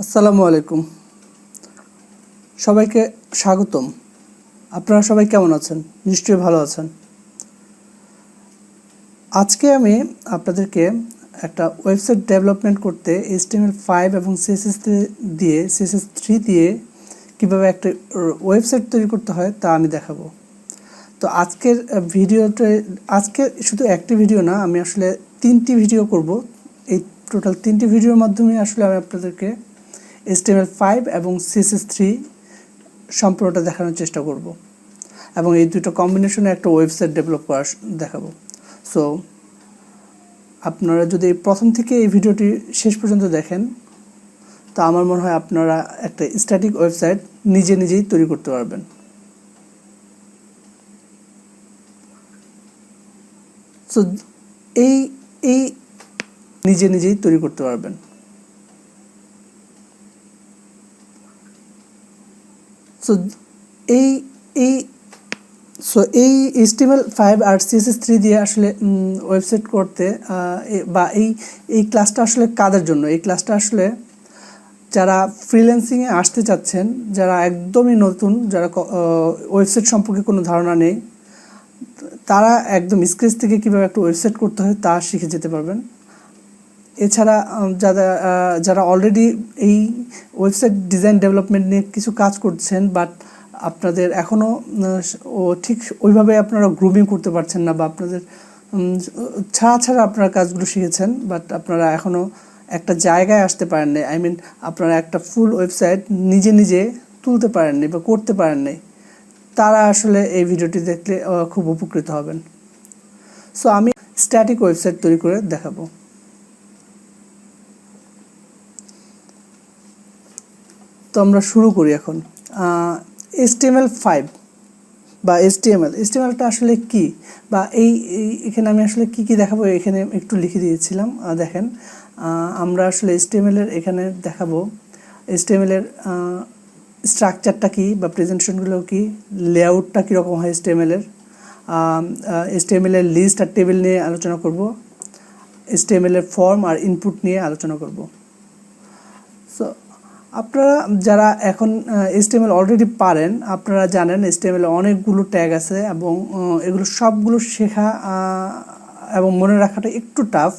আসসালামু আলাইকুম। সবাইকে স্বাগতম। আপনারা সবাই কেমন আছেন? নিশ্চয়ই ভালো আছেন। আজকে আমি আপনাদেরকে একটা ওয়েবসাইট ডেভেলপমেন্ট করতে HTML5 এবং CSS3 দিয়ে কীভাবে একটা ওয়েবসাইট তৈরি করতে হয় তা আমি দেখাবো। তো আজকের ভিডিওতে শুধু একটি ভিডিও না, আমি আসলে 3টি ভিডিও করব। এই টোটাল 3টি ভিডিওর মাধ্যমে আসলে আমি আপনাদেরকে HTML5 এবং CSS3 সম্পূর্ণটা দেখানোর চেষ্টা করব এবং এই দুটো কম্বিনেশনে একটা ওয়েবসাইট ডেভেলপ করা দেখাবো। সো আপনারা যদি প্রথম থেকে এই ভিডিওটি শেষ পর্যন্ত দেখেন তো আমার মনে হয় আপনারা একটা স্ট্যাটিক ওয়েবসাইট নিজেই তৈরি করতে পারবেন। সো এই নিজেই তৈরি করতে পারবেন। সো এই HTML5 আর CSS3 দিয়ে আসলে ওয়েবসাইট করতে বা এই ক্লাসটা আসলে কাদের জন্য? এই ক্লাসটা আসলে যারা ফ্রিল্যান্সিংয়ে আসতে চাচ্ছেন, যারা একদমই নতুন, যারা ওয়েবসাইট সম্পর্কে কোনো ধারণা নেই, তারা একদম স্ক্র্যাচ থেকে কীভাবে একটা ওয়েবসাইট করতে হয় তা শিখে যেতে পারবেন। এছাড়া যারা অলরেডি এই ওয়েবসাইট ডিজাইন ডেভেলপমেন্ট নিয়ে কিছু কাজ করছেন, বাট আপনাদের এখনও ঠিক ওইভাবে আপনারা গ্রুমিং করতে পারছেন না, বা আপনাদের ছাড়া আপনারা কাজগুলো শিখেছেন, বাট আপনারা এখনও একটা জায়গায় আসতে পারেননি। আপনারা একটা ফুল ওয়েবসাইট নিজে তুলতে পারেননি বা করতে পারেননি, তারা আসলে এই ভিডিওটি দেখলে খুব উপকৃত হবেন। সো আমি স্ট্যাটিক ওয়েবসাইট তৈরি করে দেখাবো। তো আমরা শুরু করি এখন। HTML5 বা HTMLটা আসলে কি, বা এখানে আমি আসলে কি দেখাবো এখানে একটু লিখে দিয়েছিলাম। দেখেন, আমরা আসলে HTML-এর এখানে দেখাবো HTML-এর স্ট্রাকচারটা কি, বা প্রেজেন্টেশনগুলো কি, লেআউটটা কীরকম হয় HTML-এর লিস্ট আর টেবিল নিয়ে আলোচনা করব, HTML-এর ফর্ম আর ইনপুট নিয়ে আলোচনা করব। সো আপনারা যারা এখন HTML অলরেডি পারেন, আপনারা জানেন HTML অনেকগুলো ট্যাগ আছে এবং এগুলো সবগুলো শেখা এবং মনে রাখাটা একটু টাফ,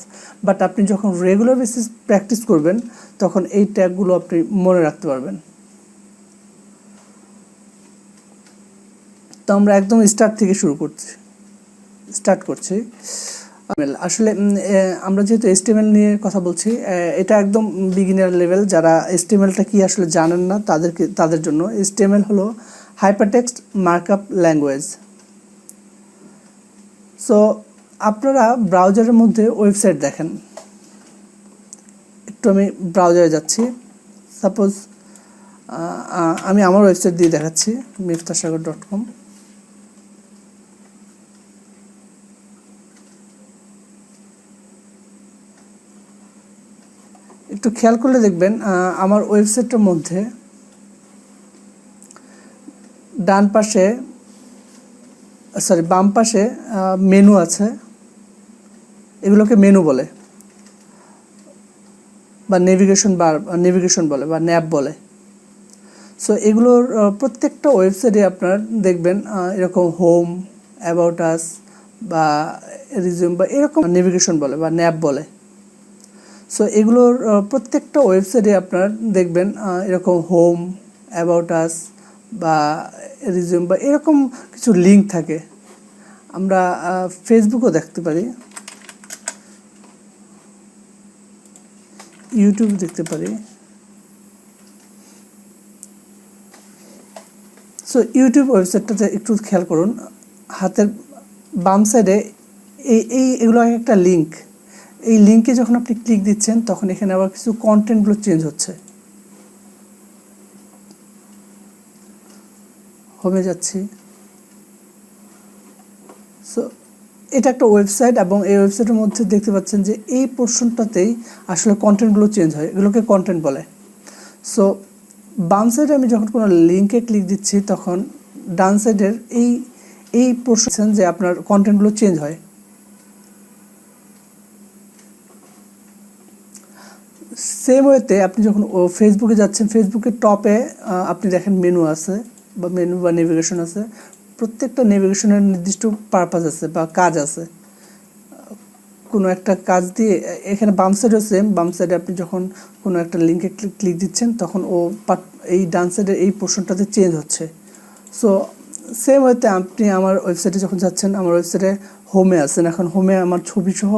বাট আপনি যখন রেগুলার বেসিস প্র্যাকটিস করবেন তখন এই ট্যাগগুলো আপনি মনে রাখতে পারবেন। তো আমরা একদম স্টার্ট করছি। আসলে আমরা যেহেতু HTML নিয়ে কথা বলছি, এটা একদম বিগিনার লেভেল। যারা HTMLটা কি আসলে জানেন না তাদের জন্য HTML হলো হাইপারটেক্সট মার্কআপ ল্যাঙ্গুয়েজ। সো আপনারা ব্রাউজারের মধ্যে ওয়েবসাইট দেখেন। একটু আমি ব্রাউজারে যাচ্ছি। সাপোজ আমি আমার ওয়েবসাইট দিয়ে দেখাচ্ছি, miftasagar.com। একটু খেয়াল করলে দেখবেন আমার ওয়েবসাইটের মধ্যে বাম পাশে মেনু আছে। এগুলোকে মেনু বলে, বা নেভিগেশন বলে, বা ন্যাব বলে। সো এগুলোর প্রত্যেকটা ওয়েবসাইটে আপনার দেখবেন এরকম হোম, অ্যাবাউট আস বা রিজিউম বা এরকম নেভিগেশন বলে বা ন্যাব বলে। সো এগুলোর প্রত্যেকটা ওয়েবসাইটে আপনার দেখবেন এরকম হোম, অ্যাবাউট আস বা রিজিউম বা এরকম কিছু লিঙ্ক থাকে। আমরা ফেসবুকও দেখতে পারি, ইউটিউব দেখতে পারি। সো ইউটিউব ওয়েবসাইটটাতে একটু খেয়াল করুন, হাতের বাম সাইডে এগুলো একটা লিঙ্ক। এই লিঙ্কে যখন আপনি ক্লিক দিচ্ছেন তখন এখানে আবার কিছু কন্টেন্টগুলো চেঞ্জ হচ্ছে। হোমে যাচ্ছি। সো এটা একটা ওয়েবসাইট, এবং এই ওয়েবসাইটের মধ্যে দেখতে পাচ্ছেন যে এই পোর্শনটাতেই আসলে কন্টেন্টগুলো চেঞ্জ হয়, এগুলোকে কন্টেন্ট বলে। সো বাম সাইডে আমি যখন কোনো লিঙ্কে ক্লিক দিচ্ছি তখন ডান সাইডের এই পোর্শন যে আপনার কন্টেন্টগুলো চেঞ্জ হয়। সেম ওয়েতে আপনি যখন ফেসবুকে যাচ্ছেন, ফেসবুকের টপে আপনি দেখেন মেনু আছে বা মেনু বা নেভিগেশন আছে। প্রত্যেকটা নেভিগেশনের নির্দিষ্ট পারপাস আছে বা কাজ আছে। কোনো একটা কাজ দিয়ে এখানে বাম সাইডেও সেম, বাম সাইডে আপনি যখন কোনো একটা লিঙ্কে ক্লিক দিচ্ছেন তখন এই ডান সাইডের এই পোর্শনটাতে চেঞ্জ হচ্ছে। সো সেম ওয়েতে আপনি আমার ওয়েবসাইটে যখন যাচ্ছেন, আমার ওয়েবসাইটে হোমে আছেন, এখন হোমে আমার ছবি সহ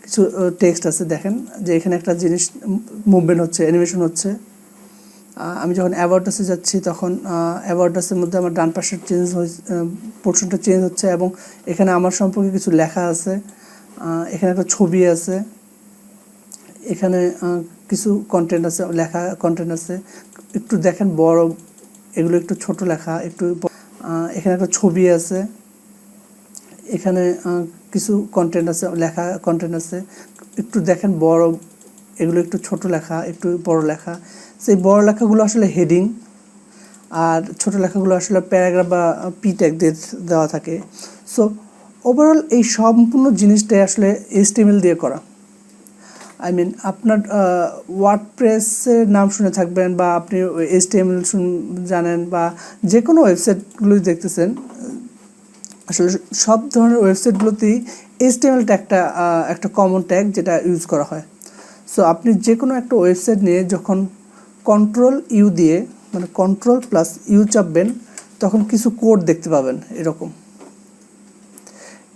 কিছু টেক্সট আছে। দেখেন যে এখানে একটা জিনিস মুভমেন্ট হচ্ছে, অ্যানিমেশন হচ্ছে। আমি যখন অ্যাবাউটাসে যাচ্ছি তখন অ্যাবাউটাসের মধ্যে আমার ডান পাশের পোর্শনটা চেঞ্জ হচ্ছে এবং এখানে আমার সম্পর্কে কিছু লেখা আছে। এখানে একটা ছবি আছে, এখানে কিছু কন্টেন্ট আছে, লেখা কন্টেন্ট আছে। একটু দেখেন বড়, এগুলো একটু ছোট লেখা, একটু এখানে একটা ছবি আছে, এখানে কিছু কন্টেন্ট আছে, লেখা কন্টেন্ট আছে। একটু দেখেন বড়, এগুলো একটু ছোট লেখা, একটু বড় লেখা। সেই বড় লেখাগুলো আসলে হেডিং, আর ছোট লেখাগুলো আসলে প্যারাগ্রাফ বা পি ট্যাগ দিয়ে দেওয়া থাকে। সো ওভারঅল এই সম্পূর্ণ জিনিসটাই আসলে HTML দিয়ে করা। আই মিন আপনার ওয়ার্ডপ্রেসের নাম শুনে থাকবেন বা আপনি HTML জানেন বা যে কোনো ওয়েবসাইটগুলোই দেখতেছেন, আসলে সব ধরনের ওয়েবসাইটগুলোতেই HTML ট্যাগটা একটা কমন ট্যাগ যেটা ইউজ করা হয়। সো আপনি যে কোনো একটা ওয়েবসাইট নিয়ে যখন Ctrl+U দিয়ে, মানে Ctrl+U চাপবেন, তখন কিছু কোড দেখতে পাবেন এরকম।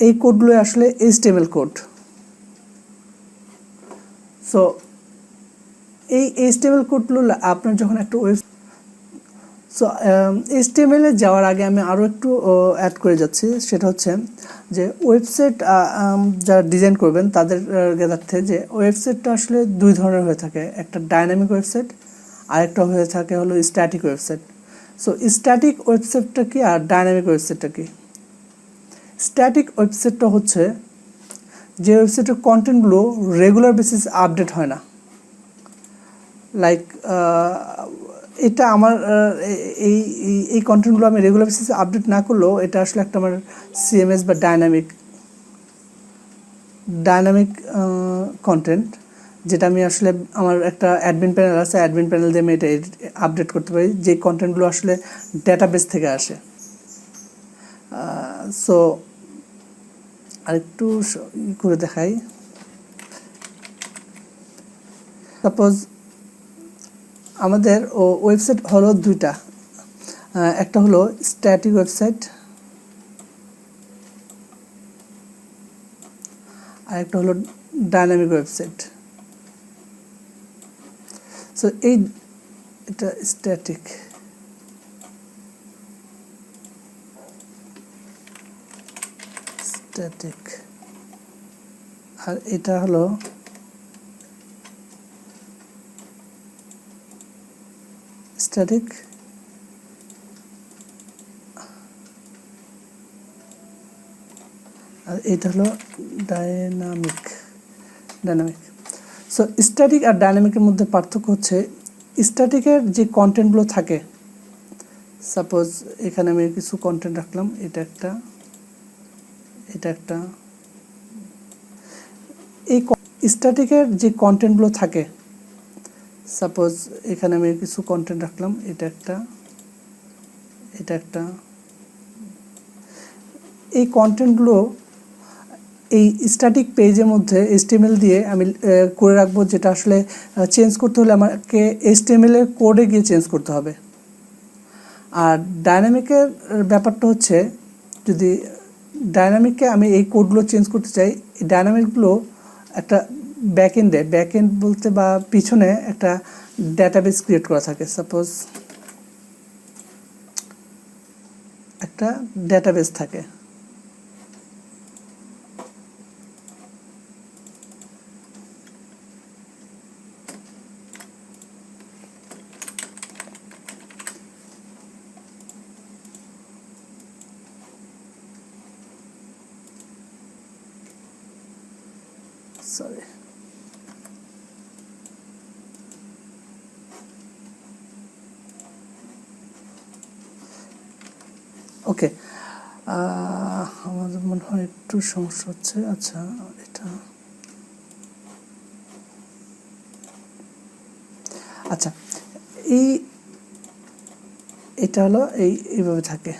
এই কোডগুলো আসলে HTML কোড। সো এই HTML কোডগুলো আপনার যখন একটা সো HTML-এ যাওয়ার আগে আমি আরও একটু অ্যাড করে যাচ্ছি। সেটা হচ্ছে যে ওয়েবসাইট যারা ডিজাইন করবেন তাদের জ্ঞাতার্থে যে ওয়েবসাইটটা আসলে দুই ধরনের হয়ে থাকে, একটা ডাইনামিক ওয়েবসাইট আর একটা হয়ে থাকে হলো স্ট্যাটিক ওয়েবসাইট। সো স্ট্যাটিক ওয়েবসাইটটা কি আর ডাইনামিক ওয়েবসাইটটা কি? স্ট্যাটিক ওয়েবসাইটটা হচ্ছে যে ওয়েবসাইটের কন্টেন্টগুলো রেগুলার বেসিস আপডেট হয় না। লাইক এটা আমার এই এই কন্টেন্টগুলো আমি রেগুলার বেসিসে আপডেট না করলেও এটা আসলে একটা আমার CMS বা ডাইনামিক কন্টেন্ট, যেটা আমি আসলে আমার একটা অ্যাডমিন প্যানেল আছে, অ্যাডমিন প্যানেল দিয়ে আমি এটা আপডেট করতে পারি, যে কন্টেন্টগুলো আসলে ডেটাবেস থেকে আসে। সো আরেকটু করে দেখাই। সাপোজ আমাদের ওয়েবসাইট হলো দুইটা, একটা হলো স্ট্যাটিক ওয়েবসাইট আর একটা হলো ডাইনামিক ওয়েবসাইট। সো এটা স্ট্যাটিক, আর এটা হলো স্ট্যাটিক আর এটা হলো ডাইনামিক। সো স্ট্যাটিক আর ডাইনামিকের মধ্যে পার্থক্য হচ্ছে স্ট্যাটিকের যে কন্টেন্টগুলো থাকে, সাপোজ এখানে আমি কিছু কন্টেন্ট রাখলাম, এটা একটা এই স্ট্যাটিকের যে কন্টেন্টগুলো থাকে, সাপোজ এখানে আমি কিছু কন্টেন্ট রাখলাম, এটা একটা এই কন্টেন্টগুলো এই স্ট্যাটিক পেজের মধ্যে HTML দিয়ে আমি করে রাখবো, যেটা আসলে চেঞ্জ করতে হলে আমাকে HTML এর কোডে গিয়ে চেঞ্জ করতে হবে। আর ডাইনামিকের ব্যাপারটা হচ্ছে, যদি ডাইনামিককে আমি এই কোডগুলো চেঞ্জ করতে চাই, এই ডাইনামিকগুলো একটা ব্যাকএন্ড বলতে বা পিছনে একটা ডেটাবেস ক্রিয়েট করা থাকে। সাপোজ একটা ডেটাবেস থাকে, সরি ওকে, আমাদের মনে হয় একটু সমস্যা হচ্ছে। আচ্ছা, এটা আচ্ছা, এটা হলো এইভাবে থাকে।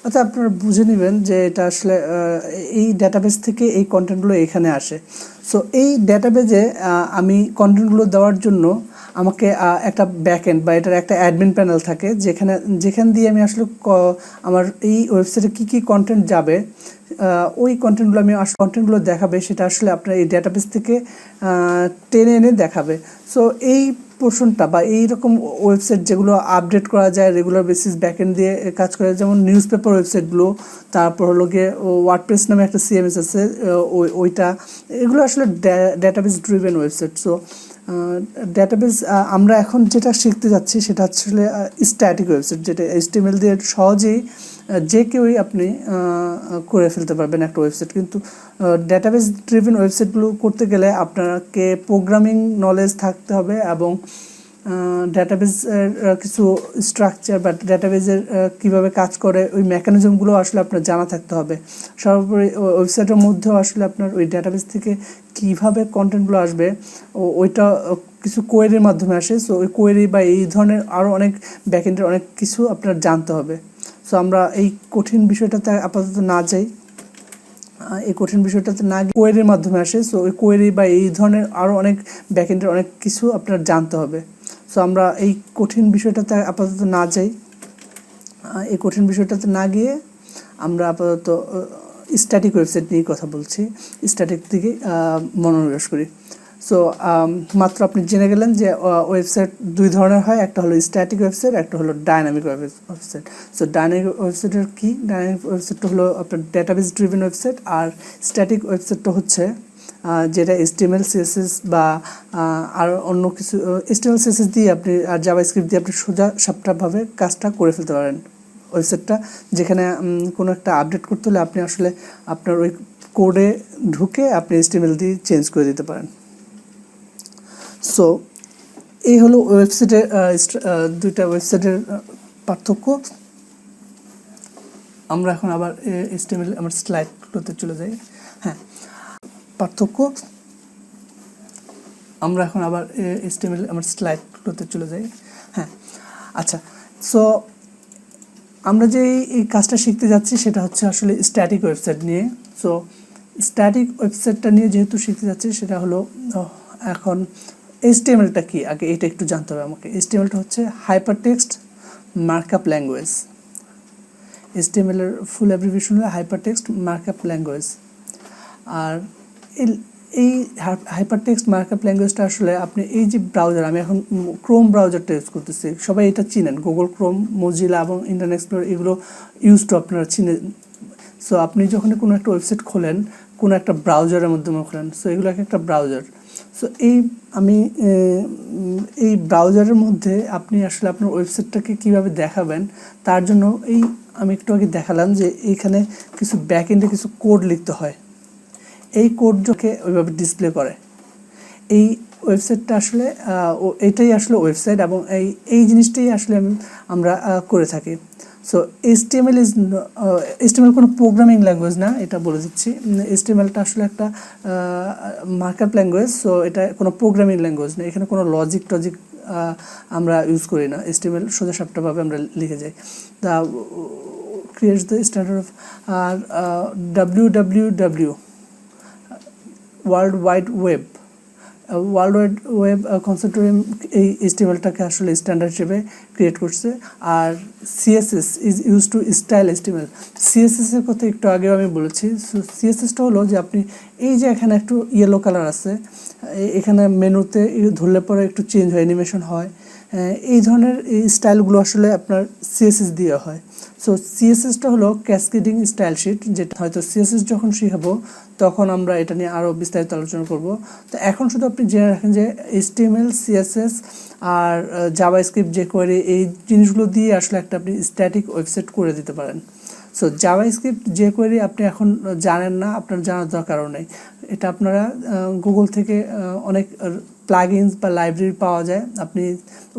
আচ্ছা, আপনারা বুঝে নেবেন যে এটা আসলে এই ডেটাবেস থেকে এই কন্টেন্টগুলো এখানে আসে। সো এই ডেটাবেজে আমি কন্টেন্টগুলো দেওয়ার জন্য আমাকে একটা ব্যাকএন্ড বা এটার একটা অ্যাডমিন প্যানেল থাকে, যেখান দিয়ে আমি আসলে আমার এই ওয়েবসাইটে কী কী কন্টেন্ট যাবে, ওই কন্টেন্টগুলো কন্টেন্টগুলো দেখাবে, সেটা আসলে আপনার এই ডেটাবেস থেকে টেনে এনে দেখাবে। সো এই পোর্শনটা বা এইরকম ওয়েবসাইট যেগুলো আপডেট করা যায় রেগুলার বেসিস ব্যাকএন্ড দিয়ে কাজ করে, যেমন নিউজ পেপার ওয়েবসাইটগুলো, তারপর হলো গিয়ে ওয়ার্ডপ্রেস নামে একটা সিএমএস আছে, ওইটা, এগুলো আসলে database driven website. So database আমরা এখন যেটা শিখতে যাচ্ছি সেটা আসলে স্ট্যাটিক ওয়েবসাইট, যেটা HTML দিয়ে সহজেই যে কেউই আপনি করে ফেলতে পারবেন একটা ওয়েবসাইট। কিন্তু ডেটাবেস ড্রিভেন ওয়েবসাইটগুলো করতে গেলে আপনাকে প্রোগ্রামিং নলেজ থাকতে হবে এবং ডেটাবেসের কিছু স্ট্রাকচার বা ডেটাবেসের কীভাবে কাজ করে ওই মেকানিজমগুলো আসলে আপনার জানা থাকতে হবে। সর্বোপরি ওয়েবসাইটের মধ্যেও আসলে আপনার ওই ডেটাবেস থেকে কীভাবে কন্টেন্টগুলো আসবে ওইটা কিছু কোয়েরির মাধ্যমে আসে। সো ওই কোয়েরি বা এই ধরনের আরও অনেক ব্যাকএন্ডের অনেক কিছু আপনার জানতে হবে। সো আমরা এই কঠিন বিষয়টাতে আপাতত না যাই, এই কঠিন বিষয়টাতে না গিয়ে কোয়েরির মাধ্যমে আসে। সো ওই কোয়েরি বা এই ধরনের আরও অনেক ব্যাকএন্ডের অনেক কিছু আপনার জানতে হবে। সো আমরা এই কঠিন বিষয়টাতে আপাতত না যাই, এই কঠিন বিষয়টাতে না গিয়ে আমরা আপাতত স্ট্যাটিক ওয়েবসাইট নিয়ে কথা বলছি, স্ট্যাটিক দিকে মনোনিবেশ করি। সো মাত্র আপনি জেনে গেলেন যে ওয়েবসাইট দুই ধরনের হয়, একটা হলো স্ট্যাটিক ওয়েবসাইট, একটা হলো ডাইনামিক ওয়েবসাইট। সো ডাইনামিক ওয়েবসাইটের কি? ডাইনামিক ওয়েবসাইটটা হলো আপনার ডেটাবেস ড্রিভেন ওয়েবসাইট, আর স্ট্যাটিক ওয়েবসাইটটা হচ্ছে যেটা HTML CSS বা আর অন্য কিছু HTML CSS দিয়ে আপনি আর জাভাস্ক্রিপ্ট দিয়ে আপনি সোজা সাপটাভাবে কাজটা করে ফেলতে পারেন। ওয়েবসাইটটা যেখানে কোনো একটা আপডেট করতে হলে আপনি আসলে আপনার ওই কোডে ঢুকে আপনি HTML দিয়ে চেঞ্জ করে দিতে পারেন। সো এই হলো ওয়েবসাইটের দুইটা ওয়েবসাইটের পার্থক্য। আমরা এখন আবার HTML আমার স্লাইডগুলোতে চলে যাই। হ্যাঁ, পার্থক্য। আমরা এখন আবার HTML আমার স্লাইডগুলোতে চলে যাই। হ্যাঁ, আচ্ছা। সো আমরা যে এই কাজটা শিখতে যাচ্ছি সেটা হচ্ছে আসলে স্ট্যাটিক ওয়েবসাইট নিয়ে। সো স্ট্যাটিক ওয়েবসাইটটা নিয়ে যেহেতু শিখতে যাচ্ছি, সেটা হলো এখন HTMLটা কি, আগে এটা একটু জানতে হবে আমাকে। HTMLটা হচ্ছে হাইপারটেক্সট মার্কআপ ল্যাঙ্গুয়েজ। HTML এর ফুল অ্যাব্রিভিয়েশন হলো হাইপারটেক্সট মার্কআপ ল্যাঙ্গুয়েজ। আর এই হাইপারটেক্সট মার্কআপ ল্যাঙ্গুয়েজটা আসলে আপনি এই যে ব্রাউজার, আমি এখন ক্রোম ব্রাউজারটা ইউজ করতেছি, সবাই এটা চিনেন, গুগল ক্রোম, মজিলা এবং ইন্টারনেট এক্সপ্লোরার, এগুলো ইউজ টু আপনারা চিনেন। সো আপনি যখন কোনো একটা ওয়েবসাইট খোলেন, কোনো একটা ব্রাউজারের মাধ্যমে খোলেন, সো এগুলো একটা ব্রাউজার। সো এই ব্রাউজারের মধ্যে আপনি আসলে আপনার ওয়েবসাইটটাকে কীভাবে দেখাবেন, তার জন্য আমি একটু আগে দেখালাম যে এইখানে কিছু ব্যাকএন্ডে কিছু কোড লিখতে হয়। এই কোডটাকে ওইভাবে ডিসপ্লে করে এই ওয়েবসাইটটা আসলে এটাই আসলে ওয়েবসাইট, এবং এই জিনিসটাই আসলে আমরা করে থাকি। সো HTML কোনো প্রোগ্রামিং ল্যাঙ্গুয়েজ না, এটা বলে দিচ্ছি। HTMLটা আসলে একটা মার্কআপ ল্যাঙ্গুয়েজ। সো এটা কোনো প্রোগ্রামিং ল্যাঙ্গুয়েজ না, এখানে কোনো লজিক টজিক আমরা ইউজ করি না। HTML সোজা সাপটাভাবে আমরা লিখে যাই। The creates the standard of WWW world wide web consortium এই HTMLটাকে আসলে স্ট্যান্ডার্ড হিসেবে ক্রিয়েট করছে। আর CSS is use to style HTML। CSS এর কথা একটু আগেও আমি বলেছি। সো CSSটা হলো যে আপনি এই যে এখানে একটু ইয়েলো কালার আছে, এখানে মেনুতে ধরলে পরে একটু চেঞ্জ হয়, অ্যানিমেশন হয়, এই ধরনের এই স্টাইলগুলো আসলে আপনার CSS দিয়ে হয়। সো CSSটা হলো ক্যাসকেডিং স্টাইল শিট, যেটা হয়তো CSS যখন শিখাবো তখন আমরা এটা নিয়ে আরও বিস্তারিত আলোচনা করব। তো এখন শুধু আপনি জেনে রাখেন যে HTML, CSS আর জাভাস্ক্রিপ্ট, jQuery, এই জিনিসগুলো দিয়ে আসলে একটা আপনি স্ট্যাটিক ওয়েবসাইট করে দিতে পারেন। সো জাভাস্ক্রিপ্ট, jQuery আপনি এখন জানেন না, আপনার জানার দরকারও নেই। এটা আপনারা গুগল থেকে অনেক প্লাগইনস বা লাইব্রেরি পাওয়া যায়, আপনি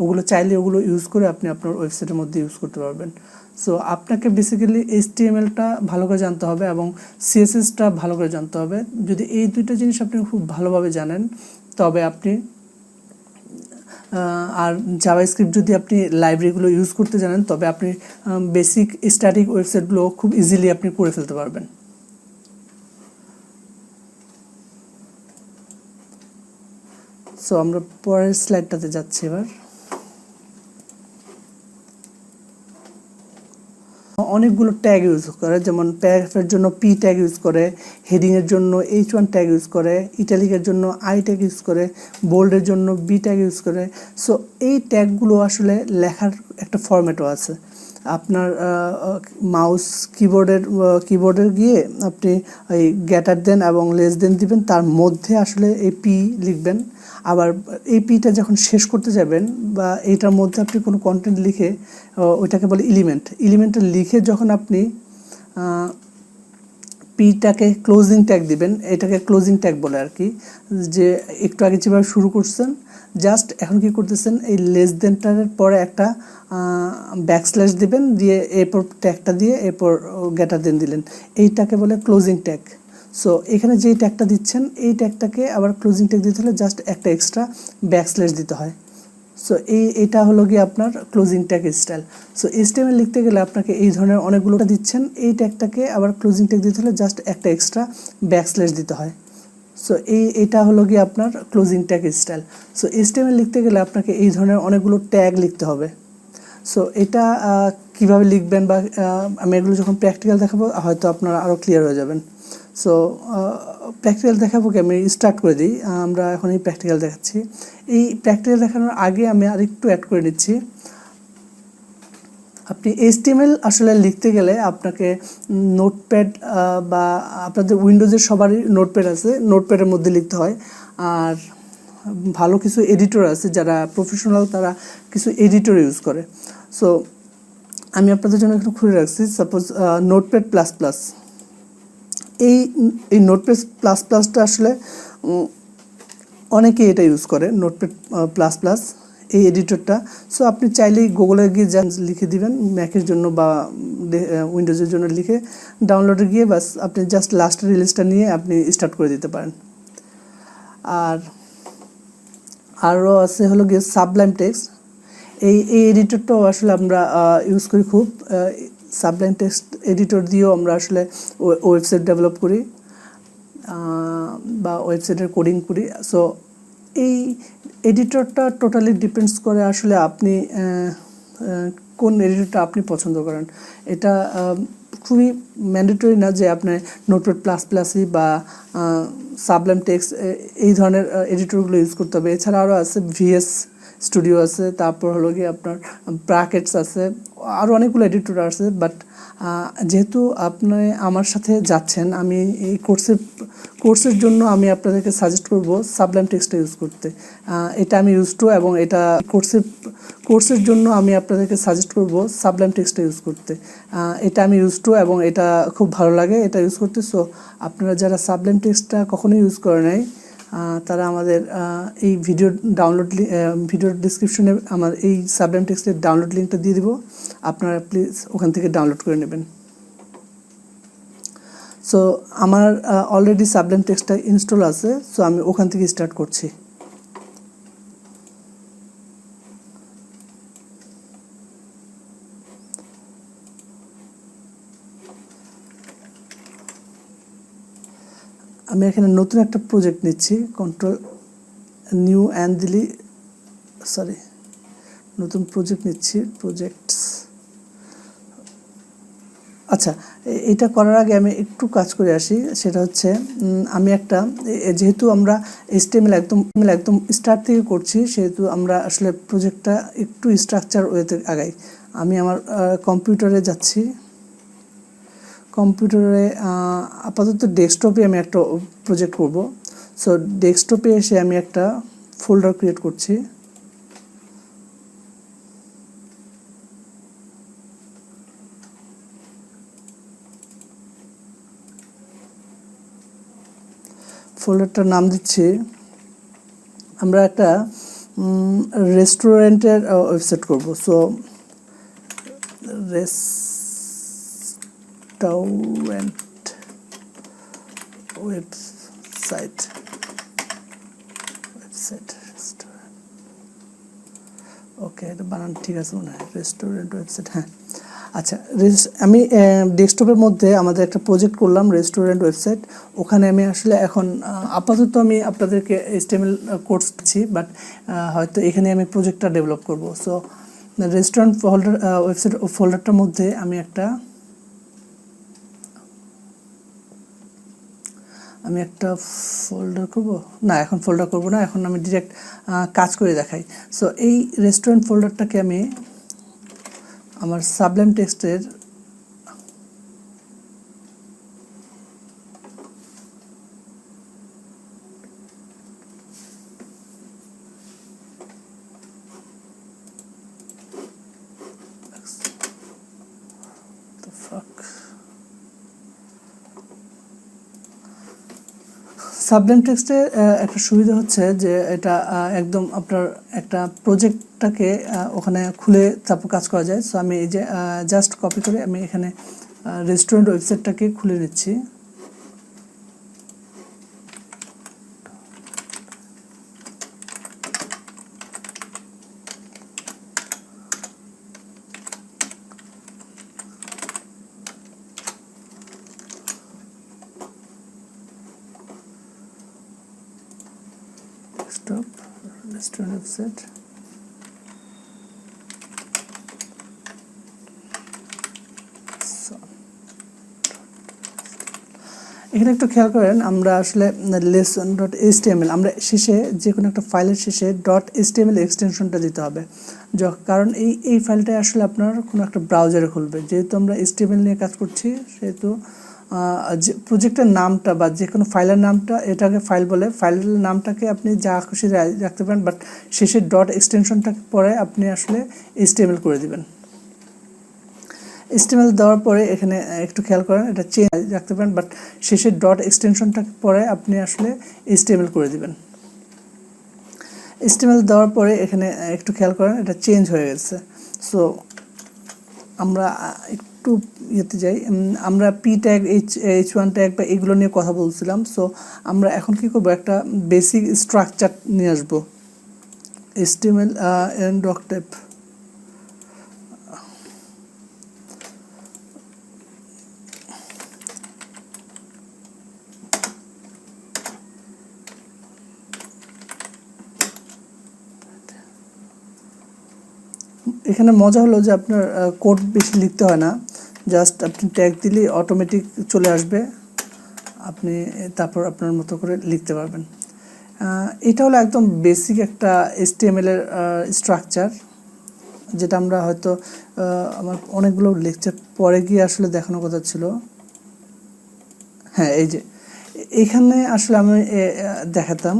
ওগুলো চাইলে ওগুলো ইউজ করে আপনি আপনার ওয়েবসাইটের মধ্যে ইউজ করতে পারবেন। সো আপনাকে বেসিক্যালি HTML-টা ভালো করে জানতে হবে এবং CSS-টা ভালো করে জানতে হবে। যদি এই দুইটা জিনিস আপনি খুব ভালোভাবে জানেন তবে আপনি আর জাভাস্ক্রিপ্ট যদি আপনি লাইব্রেরিগুলো ইউজ করতে জানেন তবে আপনি বেসিক স্ট্যাটিক ওয়েবসাইটগুলো খুব ইজিলি আপনি করে ফেলতে পারবেন। সো আমরা পরের স্লাইডটাতে যাচ্ছি এবার। অনেকগুলো ট্যাগ ইউজ করে, যেমন প্যারাগ্রাফের জন্য P ট্যাগ ইউজ করে, হেডিংয়ের জন্য H1 ট্যাগ ইউজ করে, ইটালিকের জন্য I ট্যাগ ইউজ করে, বোল্ডের জন্য B ট্যাগ ইউজ করে। সো এই ট্যাগগুলো আসলে লেখার একটা ফরম্যাটও আছে। আপনার মাউস কিবোর্ডের গিয়ে আপনি এই গ্রেটার দেন এবং লেস দেন দিবেন, তার মধ্যে আসলে এই P লিখবেন। আবার এই পিটা যখন শেষ করতে যাবেন বা এইটার মধ্যে আপনি কোনো কন্টেন্ট লিখে ওইটাকে বলে এলিমেন্টটা লিখে যখন আপনি পিটাকে ক্লোজিং ট্যাগ দিবেন, এটাকে ক্লোজিং ট্যাগ বলে আর কি। যে একটু আগে যেভাবে শুরু করছেন জাস্ট এখন কি করতেছেন, এই লেস দেনটার পরে একটা ব্যাকস্ল্যাশ দিবেন, দিয়ে এরপর ট্যাগটা দিয়ে এরপর গ্রেটার দেন দিলেন, এইটাকে বলে ক্লোজিং ট্যাগ। সো এখানে যেই ট্যাগটা দিচ্ছেন এই ট্যাগটাকে আবার ক্লোজিং ট্যাগ দিতে হলে জাস্ট একটা এক্সট্রা ব্যাকস্ল্যাশ দিতে হয়। সো এটা হলো গিয়ে আপনার closing tag style. So HTML লিখতে গেলে আপনাকে এই ধরনের অনেকগুলোটা দিচ্ছেন, এই ট্যাগটাকে আবার ক্লোজিং ট্যাগ দিতে হলে জাস্ট একটা এক্সট্রা ব্যাকস্ল্যাশ দিতে হয়। সো এটা হলো গিয়ে আপনার closing tag style. So HTML লিখতে গেলে আপনাকে এই ধরনের অনেকগুলো ট্যাগ লিখতে হবে। সো এটা কিভাবে লিখবেন বা আমি এগুলো যখন প্র্যাকটিক্যাল দেখাবো হয়তো আপনারা আরও ক্লিয়ার হয়ে যাবেন। সো প্র্যাকটিক্যাল দেখাবো কি, আমি স্টার্ট করে দিই। আমরা এখন এই প্র্যাকটিক্যাল দেখাচ্ছি। এই প্র্যাকটিক্যাল দেখানোর আগে আমি আরেকটু অ্যাড করে নিচ্ছি। আপনি HTML আসলে লিখতে গেলে আপনাকে নোটপ্যাড বা আপনাদের উইন্ডোজের সবারই নোটপ্যাড আছে, নোটপ্যাডের মধ্যে লিখতে হয়। আর ভালো কিছু এডিটর আছে যারা প্রফেশনাল, তারা কিছু এডিটর ইউজ করে। সো আমি আপনাদের জন্য একটু খুলে রাখছি। সাপোজ নোটপ্যাড প্লাস প্লাস, এই নোটপ্যাড প্লাস প্লাসটা আসলে অনেকেই এটা ইউজ করে, নোটপ্যাড প্লাস প্লাস এই এডিটরটা। সো আপনি চাইলেই গুগলে গিয়ে লিখে দিবেন ম্যাকের জন্য বা উইন্ডোজের জন্য, লিখে ডাউনলোডে গিয়ে বাস আপনি জাস্ট লাস্ট রিলিজটা নিয়ে আপনি স্টার্ট করে দিতে পারেন। আরও আছে হলো গিয়ে সাবলাইম টেক্সট। এই এডিটরটাও আসলে আমরা ইউজ করি খুব। সাবলাইম টেক্সট এডিটর দিয়েও আমরা আসলে ওয়েবসাইট ডেভেলপ করি বা ওয়েবসাইটের কোডিং করি। সো এই এডিটরটা টোটালি ডিপেন্ডস করে আসলে আপনি কোন এডিটরটা আপনি পছন্দ করেন। এটা খুবই ম্যান্ডেটরি না যে আপনি নোটপ্যাড প্লাস প্লাসই বা সাবলাইম টেক্সট এই ধরনের এডিটরগুলো ইউজ করতে হবে। এছাড়া আরও আছে VS স্টুডিও আছে, তারপর হলো গিয়ে আপনার ব্র্যাকেটস আছে, আরও অনেকগুলো এডিটর আছে। বাট যেহেতু আপনি আমার সাথে যাচ্ছেন, আমি এই কোর্সের জন্য আমি আপনাদেরকে সাজেস্ট করব সাবলাইম টেক্সটটা ইউজ করতে। এটা আমি ইউজ টু, এবং এটা কোর্সের জন্য আমি আপনাদেরকে সাজেস্ট করব সাবলাইম টেক্সটটা ইউজ করতে। এটা আমি ইউজ টু এবং এটা খুব ভালো লাগে এটা ইউজ করতে। সো আপনারা যারা সাবলাইম টেক্সটটা কখনোই ইউজ করে নাই তারা আমাদের এই ভিডিওর ডিসক্রিপশনে আমার এই সাবলাইম টেক্সটের ডাউনলোড লিঙ্কটা দিয়ে দিব, আপনারা প্লিজ ওখান থেকে ডাউনলোড করে নেবেন। সো আমার অলরেডি সাবলাইম টেক্সটটা ইনস্টল আছে, সো আমি ওখান থেকে স্টার্ট করছি। আমি এখানে নতুন একটা প্রজেক্ট নিচ্ছি, কন্ট্রোল নিউ অ্যান্ড দিলি, সরি নতুন প্রজেক্ট নিচ্ছি, প্রজেক্টস। আচ্ছা, এটা করার আগে আমি একটু কাজ করে আসি। সেটা হচ্ছে আমি একটা, যেহেতু আমরা HTML একদম স্টার্ট থেকে করছি, সেহেতু আমরা আসলে প্রজেক্টটা একটু স্ট্রাকচার ওয়েতে আগাই। আমি আমার কম্পিউটারে যাচ্ছি, কম্পিউটারে আপাতত ডেস্কটপে আমি একটা প্রজেক্ট করব। সো ডেস্কটপে এসে আমি একটা ফোল্ডার ক্রিয়েট করছি। ফোল্ডারটার নাম দিচ্ছি আমরা একটা রেস্টুরেন্টের ওয়েবসাইট করব। সো রেস্টুরেন্ট ওয়েবসাইট ওকে, এটা বানান ঠিক আছে মনে হয়, রেস্টুরেন্ট ওয়েবসাইট। হ্যাঁ আচ্ছা, আমি ডেস্কটপের মধ্যে আমাদের একটা প্রজেক্ট করলাম রেস্টুরেন্ট ওয়েবসাইট। ওখানে আমি আসলে এখন আপাতত আমি আপনাদেরকে HTML কোর্স দিচ্ছি, বাট হয়তো এখানে আমি প্রজেক্টটা ডেভেলপ করব। সো রেস্টুরেন্ট ফোল্ডার ওয়েবসাইট ফোল্ডারটার মধ্যে আমি একটা ফোল্ডার করব না, এখন ফোল্ডার করব না, এখন আমি ডিরেক্ট কাজ করে দেখাই। সো এই রেস্টুরেন্ট ফোল্ডারটাকে আমি আমার সাবলাইম টেক্সটের সাবলাইম টেক্সটে একটা সুবিধা হচ্ছে যে এটা একদম আপনার একটা প্রজেক্টটাকে ওখানে খুলে তারপর কাজ করা যায়। সো আমি এই যে জাস্ট কপি করে আমি এখানে রেস্টুরেন্ট ওয়েবসাইটটাকে খুলে নিচ্ছি। রেস্টুরেন্ট ওয়েবসাইট এখানে একটু খেয়াল করেন, আমরা আসলে lesson.html আমরা শেষে যে কোনো একটা ফাইলের শেষে .html এক্সটেনশনটা দিতে হবে, কারণ এই ফাইলটা আসলে আপনার কোনো একটা ব্রাউজারে খুলবে। যেহেতু আমরা HTML নিয়ে কাজ করছি, সেহেতু যে প্রজেক্টের নামটা বা যে কোনো ফাইলের নামটা, এটাকে ফাইল বলে, ফাইলের নামটাকে আপনি যা খুশি রাখতে পারেন, বাট শেষে এক্সটেনশনটাকে পরে আপনি আসলে HTML করে দিবেন। HTML দেওয়ার পরে এখানে একটু খেয়াল করেন, এটা চেঞ্জ রাখতে পারেন, বাট শেষে এক্সটেনশনটাকে পরে আপনি আসলে HTML করে দিবেন। HTML দেওয়ার পরে এখানে একটু খেয়াল করেন, এটা চেঞ্জ হয়ে গেছে। সো আমরা একটু ইয়েতে যাই, আমরা পি ট্যাগ H1 ট্যাগ বা এগুলো নিয়ে কথা বলছিলাম। সো আমরা এখন কি করব, একটা বেসিক স্ট্রাকচার নিয়ে আসবো। HTML doctype এখানে মজা হলো যে আপনার কোড বেশি লিখতে হয় না, জাস্ট আপনি ট্যাগ দিলেই অটোমেটিক চলে আসবে, আপনি তারপর আপনার মতো করে লিখতে পারবেন। এটা হলো একদম বেসিক একটা HTML এর স্ট্রাকচার, যেটা আমরা হয়তো আমার অনেকগুলো লেকচার পরে গিয়ে আসলে দেখানোর কথা ছিল। হ্যাঁ, এই যে এখানে আসলে আমি দেখাতাম,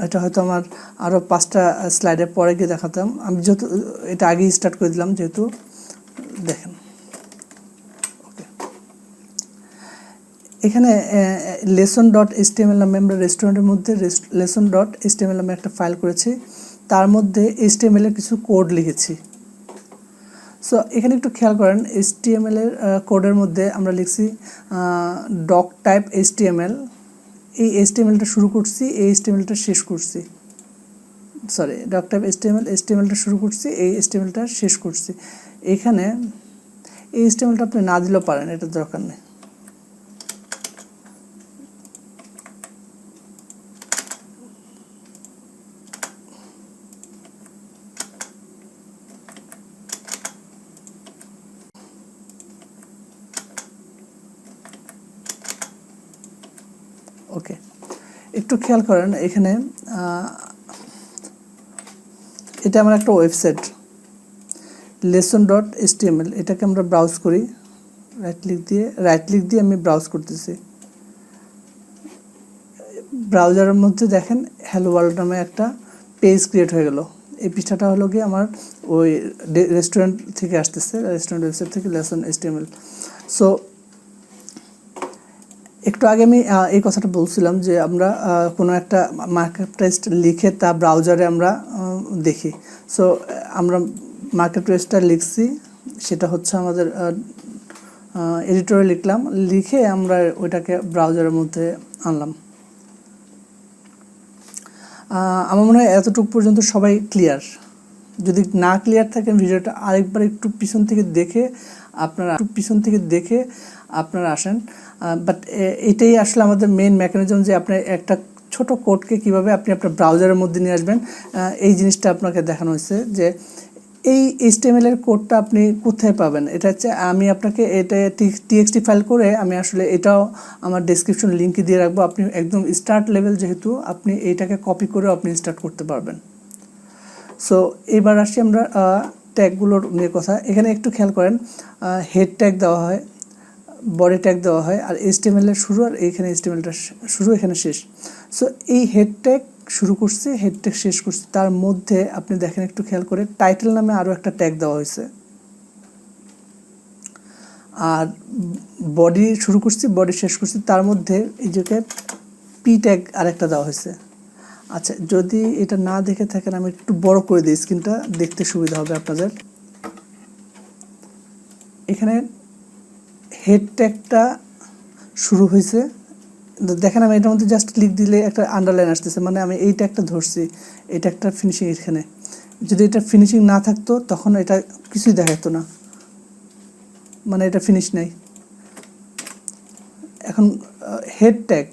এটা হয়তো আমার আরও 5টা স্লাইডের পরে গিয়ে দেখাতাম। আমি যেহেতু এটা আগেই স্টার্ট করে দিলাম, যেহেতু দেখেন ওকে, এখানে lesson.html নামে আমরা রেস্টুরেন্টের মধ্যে lesson.html নামে একটা ফাইল করেছি, তার মধ্যে HTML এর কিছু কোড লিখেছি। সো এখানে একটু খেয়াল করেন, HTML এর কোডের মধ্যে আমরা লিখছি doctype HTML, এই HTMLটা শুরু করছি, এই HTMLটা শেষ করছি, সরি doctype HTMLটা শুরু করছি, এই HTMLটা শেষ করছি। এখানে এই HTMLটা আপনি না দিলেও পারেন, এটা দরকার নেই। ওকে, একটু খেয়াল করেন, এখানে এটা আমার একটা ওয়েবসাইট lesson.html, এটাকে আমরা ব্রাউজ করি, রাইট ক্লিক দিয়ে আমি ব্রাউজ করতেছি। ব্রাউজারের মধ্যে দেখেন হ্যালো ওয়ার্ল্ড নামে একটা পেজ ক্রিয়েট হয়ে গেল। এই পৃষ্ঠাটা হলো গিয়ে আমার ওই রেস্টুরেন্ট থেকে আসতেছে, রেস্টুরেন্ট ওয়েবসাইট থেকে lesson.html। সো একটু আগে আমি এই কথাটা বলছিলাম যে আমরা কোনো একটা মার্কেট প্রাইস লিখে তা ব্রাউজারে আমরা দেখি। সো আমরা মার্কেট প্রাইসটা লিখছি, সেটা হচ্ছে আমাদের এডিটরে লিখলাম, লিখে আমরা ওইটাকে ব্রাউজারের মধ্যে আনলাম। আমার মনে হয় এতটুকু পর্যন্ত সবাই ক্লিয়ার। যদি না ক্লিয়ার থাকেন ভিডিওটা আরেকবার একটু পিছন থেকে দেখে আপনারা আসেন। বাট এটাই আসলে আমাদের মেইন মেকানিজম, যে আপনি একটা ছোট কোডকে কিভাবে আপনি আপনার ব্রাউজারের মধ্যে নিয়ে আসবেন, এই জিনিসটা আপনাকে দেখানো হয়েছে। যে এই HTML এর কোডটা আপনি কোথায় পাবেন, এটা হচ্ছে আমি আপনাকে এটা TXT ফাইল করে আমি আসলে এটাও আমার ডেসক্রিপশন লিঙ্কে দিয়ে রাখবো। আপনি একদম স্টার্ট লেভেল, যেহেতু আপনি এইটাকে কপি করে আপনি স্টার্ট করতে পারবেন। সো এবার আসি আমরা ট্যাগগুলোর নিয়ে কথা। এখানে একটু খেয়াল করেন, হেড ট্যাগ দেওয়া হয়, বডি ট্যাগ দেওয়া হয়, আর HTML এর শুরু আর এইখানে HTMLটা শুরু, এখানে শেষ। সো এই হেড ট্যাগ শুরু করছি, হেড ট্যাগ শেষ করছি, তার মধ্যে আপনি দেখেন একটু খেয়াল করে টাইটেল নামে আরও একটা ট্যাগ দেওয়া হয়েছে। আর বডি শুরু করছি, বডি শেষ করছি, তার মধ্যে এই যে পি ট্যাগ আরেকটা দেওয়া হয়েছে। আচ্ছা, যদি এটা না দেখে থাকেন আমি একটু বড় করে দিই, স্ক্রিনটা দেখতে সুবিধা হবে আপনাদের। এখানে হেড ট্যাগটা শুরু হয়েছে, দেখেন আমি এটার মধ্যে জাস্ট ক্লিক দিলে একটা আন্ডারলাইন আসতেছে, মানে আমি এই ট্যাগটা ধরছি, এই ট্যাগটার ফিনিশিং এখানে। যদি এটা ফিনিশিং না থাকতো তখন এটা কিছুই দেখাতো না, মানে এটা ফিনিশ নাই। এখন হেড ট্যাগ,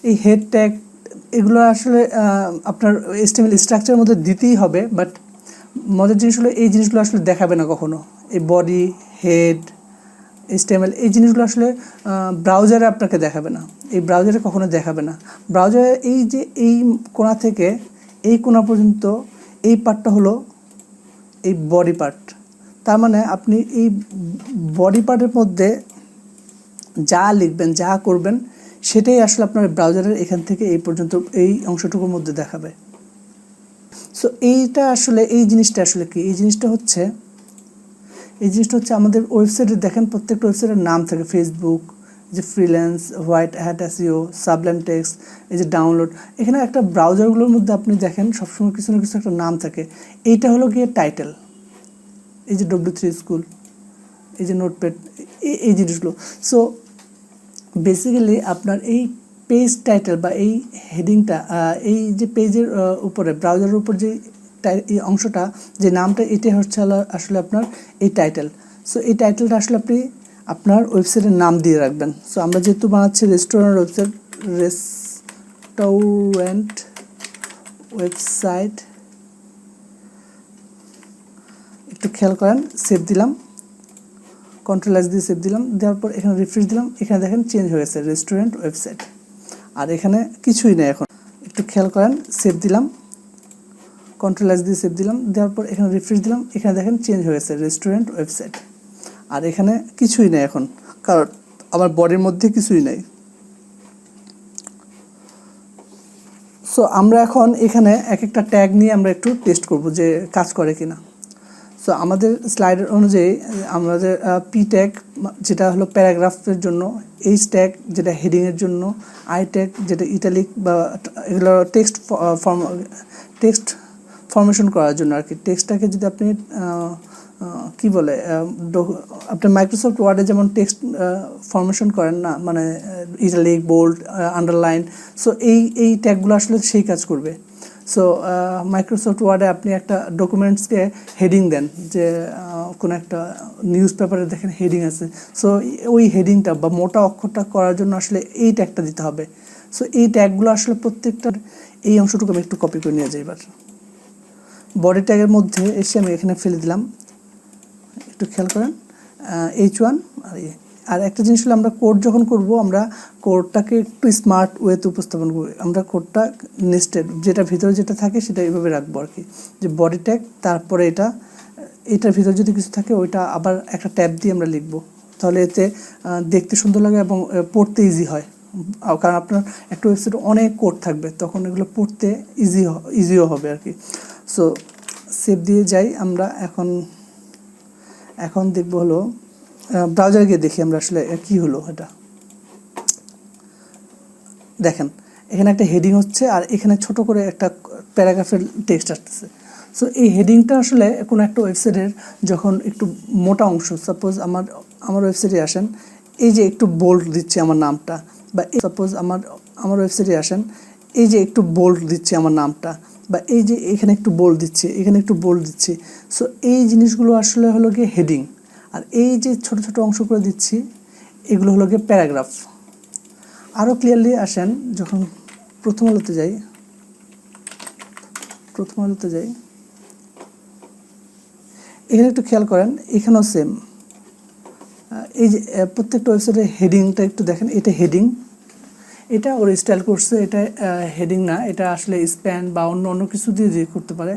এই হেড ট্যাগ এগুলো আসলে আপনার HTML স্ট্রাকচারের মধ্যে দিতেই হবে, বাট মজার জিনিস হলো এই জিনিসগুলো আসলে দেখাবে না কখনো। এই বডি, হেড, HTML এই জিনিসগুলো আসলে ব্রাউজারে আপনাকে দেখাবে না, এই ব্রাউজারে কখনো দেখাবে না। ব্রাউজারে এই যে এই কোণা থেকে এই কোণা পর্যন্ত এই পার্টটা হলো এই বডি পার্ট। তার মানে আপনি এই বডি পার্টের মধ্যে যা লিখবেন, যা করবেন, সেটাই আসলে আপনার ব্রাউজারের এখান থেকে এই পর্যন্ত এই অংশটুকুর মধ্যে দেখাবে। সো এইটা আসলে এই জিনিসটা আসলে কি, এই জিনিসটা হচ্ছে আমাদের ওয়েবসাইটে দেখেন প্রত্যেকটা ওয়েবসাইটের নাম থাকে, ফেসবুক, যে freelance, white hat SEO, sublime text, এই যে ডাউনলোড। এখানে একটা ব্রাউজারগুলোর মধ্যে আপনি দেখেন সবসময় কিছু না কিছু একটা নাম থাকে। এইটা হলো গিয়ে টাইটেল, এই যে W3 স্কুল, এই যে নোটপ্যাড, এই জিনিসগুলো। সো বেসিক্যালি আপনার এই পেজ টাইটেল বা এই হেডিংটা, এই যে পেজের উপরে ব্রাউজারের উপর যে এই অংশটা, যে নামটা, এটা হচ্ছে আসলে আপনার এই টাইটেল। সো এই টাইটেলটা আসলে আপনি আপনার ওয়েবসাইটের নাম দিয়ে রাখবেন। সো আমরা যেহেতু বানাচ্ছি রেস্টুরেন্ট ওয়েবসাইট, একটু খেয়াল করেন, সেভ দিলাম, কন্ট্রোল S দিয়ে সেভ দিলাম, দেওয়ার পর এখানে রিফ্রেশ দিলাম, এখানে দেখেন চেঞ্জ হয়ে গেছে রেস্টুরেন্ট ওয়েবসাইট। আর এখানে কিছুই নেই এখন, একটু খেয়াল করেন, সেভ দিলাম, কন্ট্রোল S দিয়ে সেভ দিলাম, দেওয়ার পর এখানে রিফ্রেশ দিলাম, এখানে দেখেন চেঞ্জ হয়ে গেছে রেস্টুরেন্ট ওয়েবসাইট। আর এখানে কিছুই নেই এখন, কারণ আমার বডির মধ্যে কিছুই নেই। সো আমরা এখন এখানে এক একটা ট্যাগ নিয়ে আমরা একটু টেস্ট করব যে কাজ করে কিনা। সো আমাদের স্লাইডের অনুযায়ী আমাদের পি ট্যাগ যেটা হলো প্যারাগ্রাফের জন্য, এইচ ট্যাগ যেটা হেডিংয়ের জন্য, আই ট্যাগ যেটা ইটালিক বা এগুলো টেক্সট ফরমেশন করার জন্য আর কি। টেক্সটটাকে যদি আপনি কি বলে, আপনি মাইক্রোসফট ওয়ার্ডে যেমন টেক্সট ফরমেশন করেন না, মানে ইটালিক, বোল্ড, আন্ডারলাইন, সো এই ট্যাগগুলো আসলে সেই কাজ করবে। সো মাইক্রোসফট ওয়ার্ডে আপনি একটা ডকুমেন্টসকে হেডিং দেন, যে কোনো একটা নিউজ পেপারে দেখেন হেডিং আছে, সো ওই হেডিংটা বা মোটা অক্ষরটা করার জন্য আসলে এই ট্যাগটা দিতে হবে। সো এই ট্যাগগুলো আসলে প্রত্যেকটা, এই অংশটুকু আমি একটু কপি করে নিয়ে যাই। এবার বডি ট্যাগের মধ্যে এসে আমি এখানে ফেলে দিলাম, একটু খেয়াল করেন, H1। আর একটা জিনিস হলো, আমরা কোড যখন করব, আমরা কোডটাকে একটু স্মার্ট ওয়েতে উপস্থাপন করব। আমরা কোডটা নেস্টেড, যেটা ভিতরে যেটা থাকে সেটা এইভাবে রাখবো আর কি, যে বডি ট্যাগ, তারপরে এটার ভিতরে যদি কিছু থাকে ওইটা আবার একটা ট্যাব দিয়ে আমরা লিখব, তাহলে এতে দেখতে সুন্দর লাগে এবং পড়তে ইজি হয়। কারণ আপনার একটা ওয়েবসাইটে অনেক কোড থাকবে, তখন এগুলো পড়তে ইজিও হবে আর কি। সো সেভ দিয়ে যাই আমরা। এখন দেখব হলো ব্রাউজারে গিয়ে দেখি আমরা আসলে কি হলো এটা। দেখেন এখানে একটা হেডিং হচ্ছে আর এখানে ছোট করে একটা প্যারাগ্রাফের টেক্সট আসতেছে। সো এই হেডিংটা আসলে কোনো একটা ওয়েবসাইটের যখন একটু মোটা অংশ, সাপোজ আমার ওয়েবসাইটে আসেন, এই যে একটু বোল্ড দিচ্ছি আমার নামটা, বা সাপোজ আমার ওয়েবসাইটে আসেন, এই যে একটু বোল্ড দিচ্ছি আমার নামটা, বা এই যে এখানে একটু বোল্ড দিচ্ছি, এখানে একটু বোল্ড দিচ্ছি। সো এই জিনিসগুলো আসলে হলো গিয়ে হেডিং, আর এই যে ছোট ছোট অংশ করে দিচ্ছি এগুলো হলো গিয়ে প্যারাগ্রাফ। আরও ক্লিয়ারলি আসেন, যখন প্রথম আলোতে যাই, এখানে একটু খেয়াল করেন, এখানেও সেম। এই যে প্রত্যেকটা ওয়েবসাইটের হেডিংটা একটু দেখেন, এটা হেডিং, এটা ওর স্টাইল করছে, এটা হেডিং না, এটা আসলে স্প্যান বা অন্য কিছু দিয়ে করতে পারে।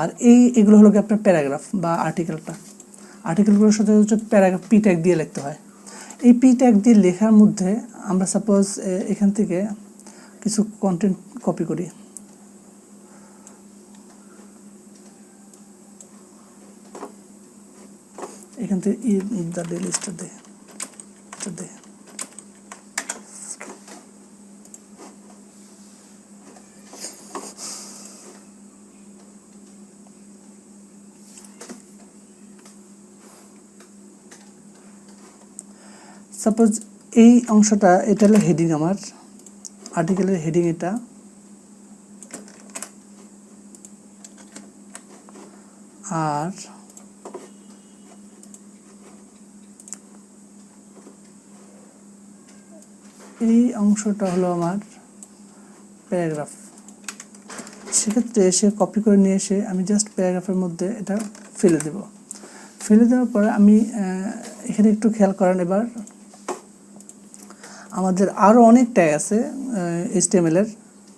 আর এগুলো হলো কি আপনার প্যারাগ্রাফ বা আর্টিকেলগুলোর সাথে হচ্ছে প্যারাগ্রাফ পি ট্যাগ দিয়ে লিখতে হয়। এই পি ট্যাগ দিয়ে লেখার মধ্যে আমরা সাপোজ এখান থেকে কিছু কন্টেন্ট কপি করি, এখান থেকে দ্য ডেইলি স্টার দে, সাপোজ এই অংশটা, এটা হলো হেডিং, আমার আর্টিকেলের হেডিং এটা। আর এই অংশটা হলো আমার প্যারাগ্রাফ। সেক্ষেত্রে এসে কপি করে নিয়ে এসে আমি জাস্ট প্যারাগ্রাফের মধ্যে এটা ফেলে দেব। ফেলে দেওয়ার পরে আমি এখানে একটু খেয়াল করেন, এবার আমাদের আরও অনেক ট্যাগ আছে HTML-এর,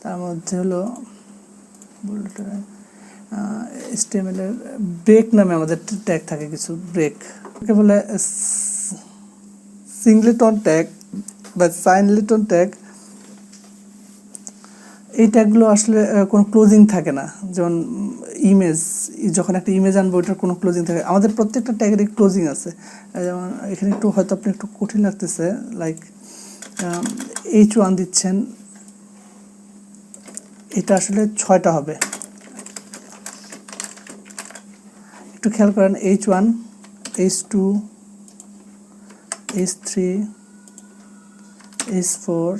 তার মধ্যে হলো HTML-এর ব্রেক নামে আমাদের ট্যাগ থাকে কিছু, ব্রেক বলে সিংলেটন ট্যাগ বা সাইনলেটন ট্যাগ। এই ট্যাগগুলো আসলে কোনো ক্লোজিং থাকে না, যেমন ইমেজ, যখন একটা ইমেজ আনবো ওইটার কোনো ক্লোজিং থাকে। আমাদের প্রত্যেকটা ট্যাগেরই ক্লোজিং আছে। যেমন এখানে একটু হয়তো আপনি একটু কঠিন লাগতেছে, লাইক H1 দিচ্ছেন, এটা আসলে 6টা হবে। একটু খেয়াল করেন, H1, H2, H3, H4,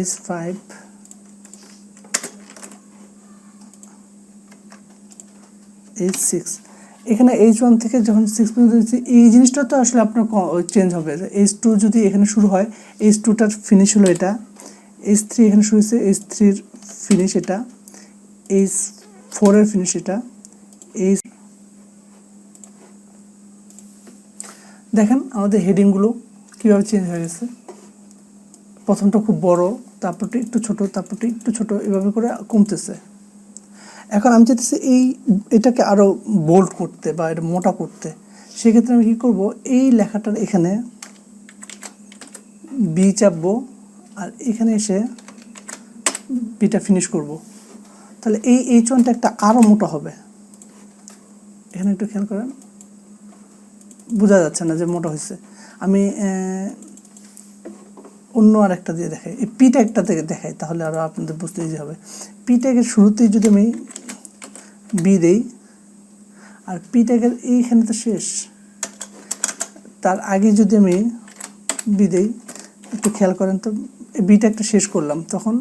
H5, H6। এখানে H1 থেকে যখন 6 পর্যন্ত দিচ্ছি, এই জিনিসটা তো আসলে আপনার চেঞ্জ হবে। H2 যদি এখানে শুরু হয়, H2টার ফিনিশ হলো এটা, H3 এখানে শুরু হয়েছে, H3-র ফিনিশ এটা, H4-এর ফিনিশ এটা। দেখেন আমাদের হেডিংগুলো কীভাবে চেঞ্জ হয়ে গেছে। প্রথমটা খুব বড়, তারপরটা একটু ছোট, তারপরটা একটু ছোট, এভাবে করে কমতেছে। এখন আমি চাইতেছি এটাকে আরও বোল্ড করতে বা এটা মোটা করতে। সেক্ষেত্রে আমি কী করব, এই লেখাটার এখানে বি চাপবো, আর এখানে এসে বিটা ফিনিশ করব। তাহলে এই H1 ট্যাগটা আরও মোটা হবে। এখানে একটু খেয়াল করেন, বোঝা যাচ্ছে না যে মোটা হয়েছে। আমি অন্য আরেকটা দিয়ে দেখাই, এই পি ট্যাগটা থেকে দেখাই, তাহলে আরও আপনাদের বুঝতে ইজি হবে। পি ট্যাগের শুরুতেই যদি আমি বি দেই, আর পি ট্যাগের এইখানে তো শেষ, তার আগে যদি আমি বি দেই, একটু খেয়াল করেন তো, বি ট্যাগটা শেষ করলাম, তখন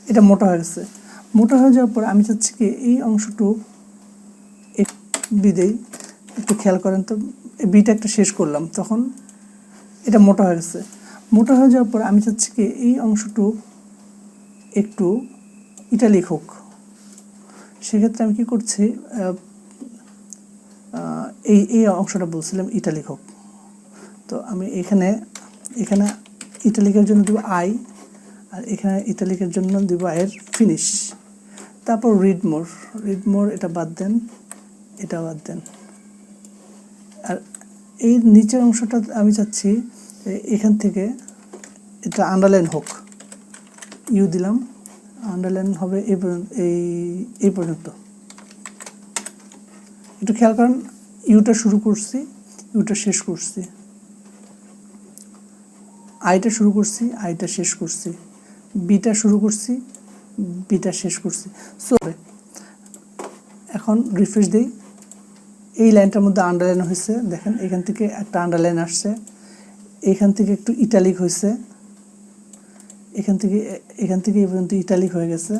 এটা মোটা হয়ে গেছে। মোটা হয়ে যাওয়ার পর আমি চাচ্ছি কি এই অংশটুকু বি দেই, একটু খেয়াল করেন তো, বি ট্যাগটা শেষ করলাম, তখন এটা মোটা হয়ে গেছে। মোটা হয়ে যাওয়ার পর আমি চাচ্ছি কি এই অংশটুকু একটু ইটালিক হোক। সেক্ষেত্রে আমি কী করছি, এই অংশটা বলছিলাম ইটালিক হোক। তো আমি এখানে ইটালিকের জন্য দেবো আই, আর এখানে ইটালিকের জন্য দেব আয়ের ফিনিশ। তারপর রিড মোর, এটা বাদ দেন, এটা বাদ দেন। আর এই নিচের অংশটা আমি চাচ্ছি এখান থেকে এটা আন্ডারলাইন হোক, ইউ দিলাম, আন্ডারলাইন হবে এই পর্যন্ত। একটু খেয়াল করেন, ইউটা শুরু করছি, ইউটা শেষ করছি। আইটা শুরু করছি, আইটা শেষ করছি, বিটা শুরু করছি, বিটা শেষ করছি। সো এখন রিফ্রেশ দিই, এই লাইনটার মধ্যে আন্ডারলাইন হয়েছে, দেখেন এখান থেকে একটা আন্ডারলাইন আসছে, এখান থেকে একটু ইটালিক হয়েছে, এখান থেকে এই পর্যন্ত ইটালিক হয়ে গেছে,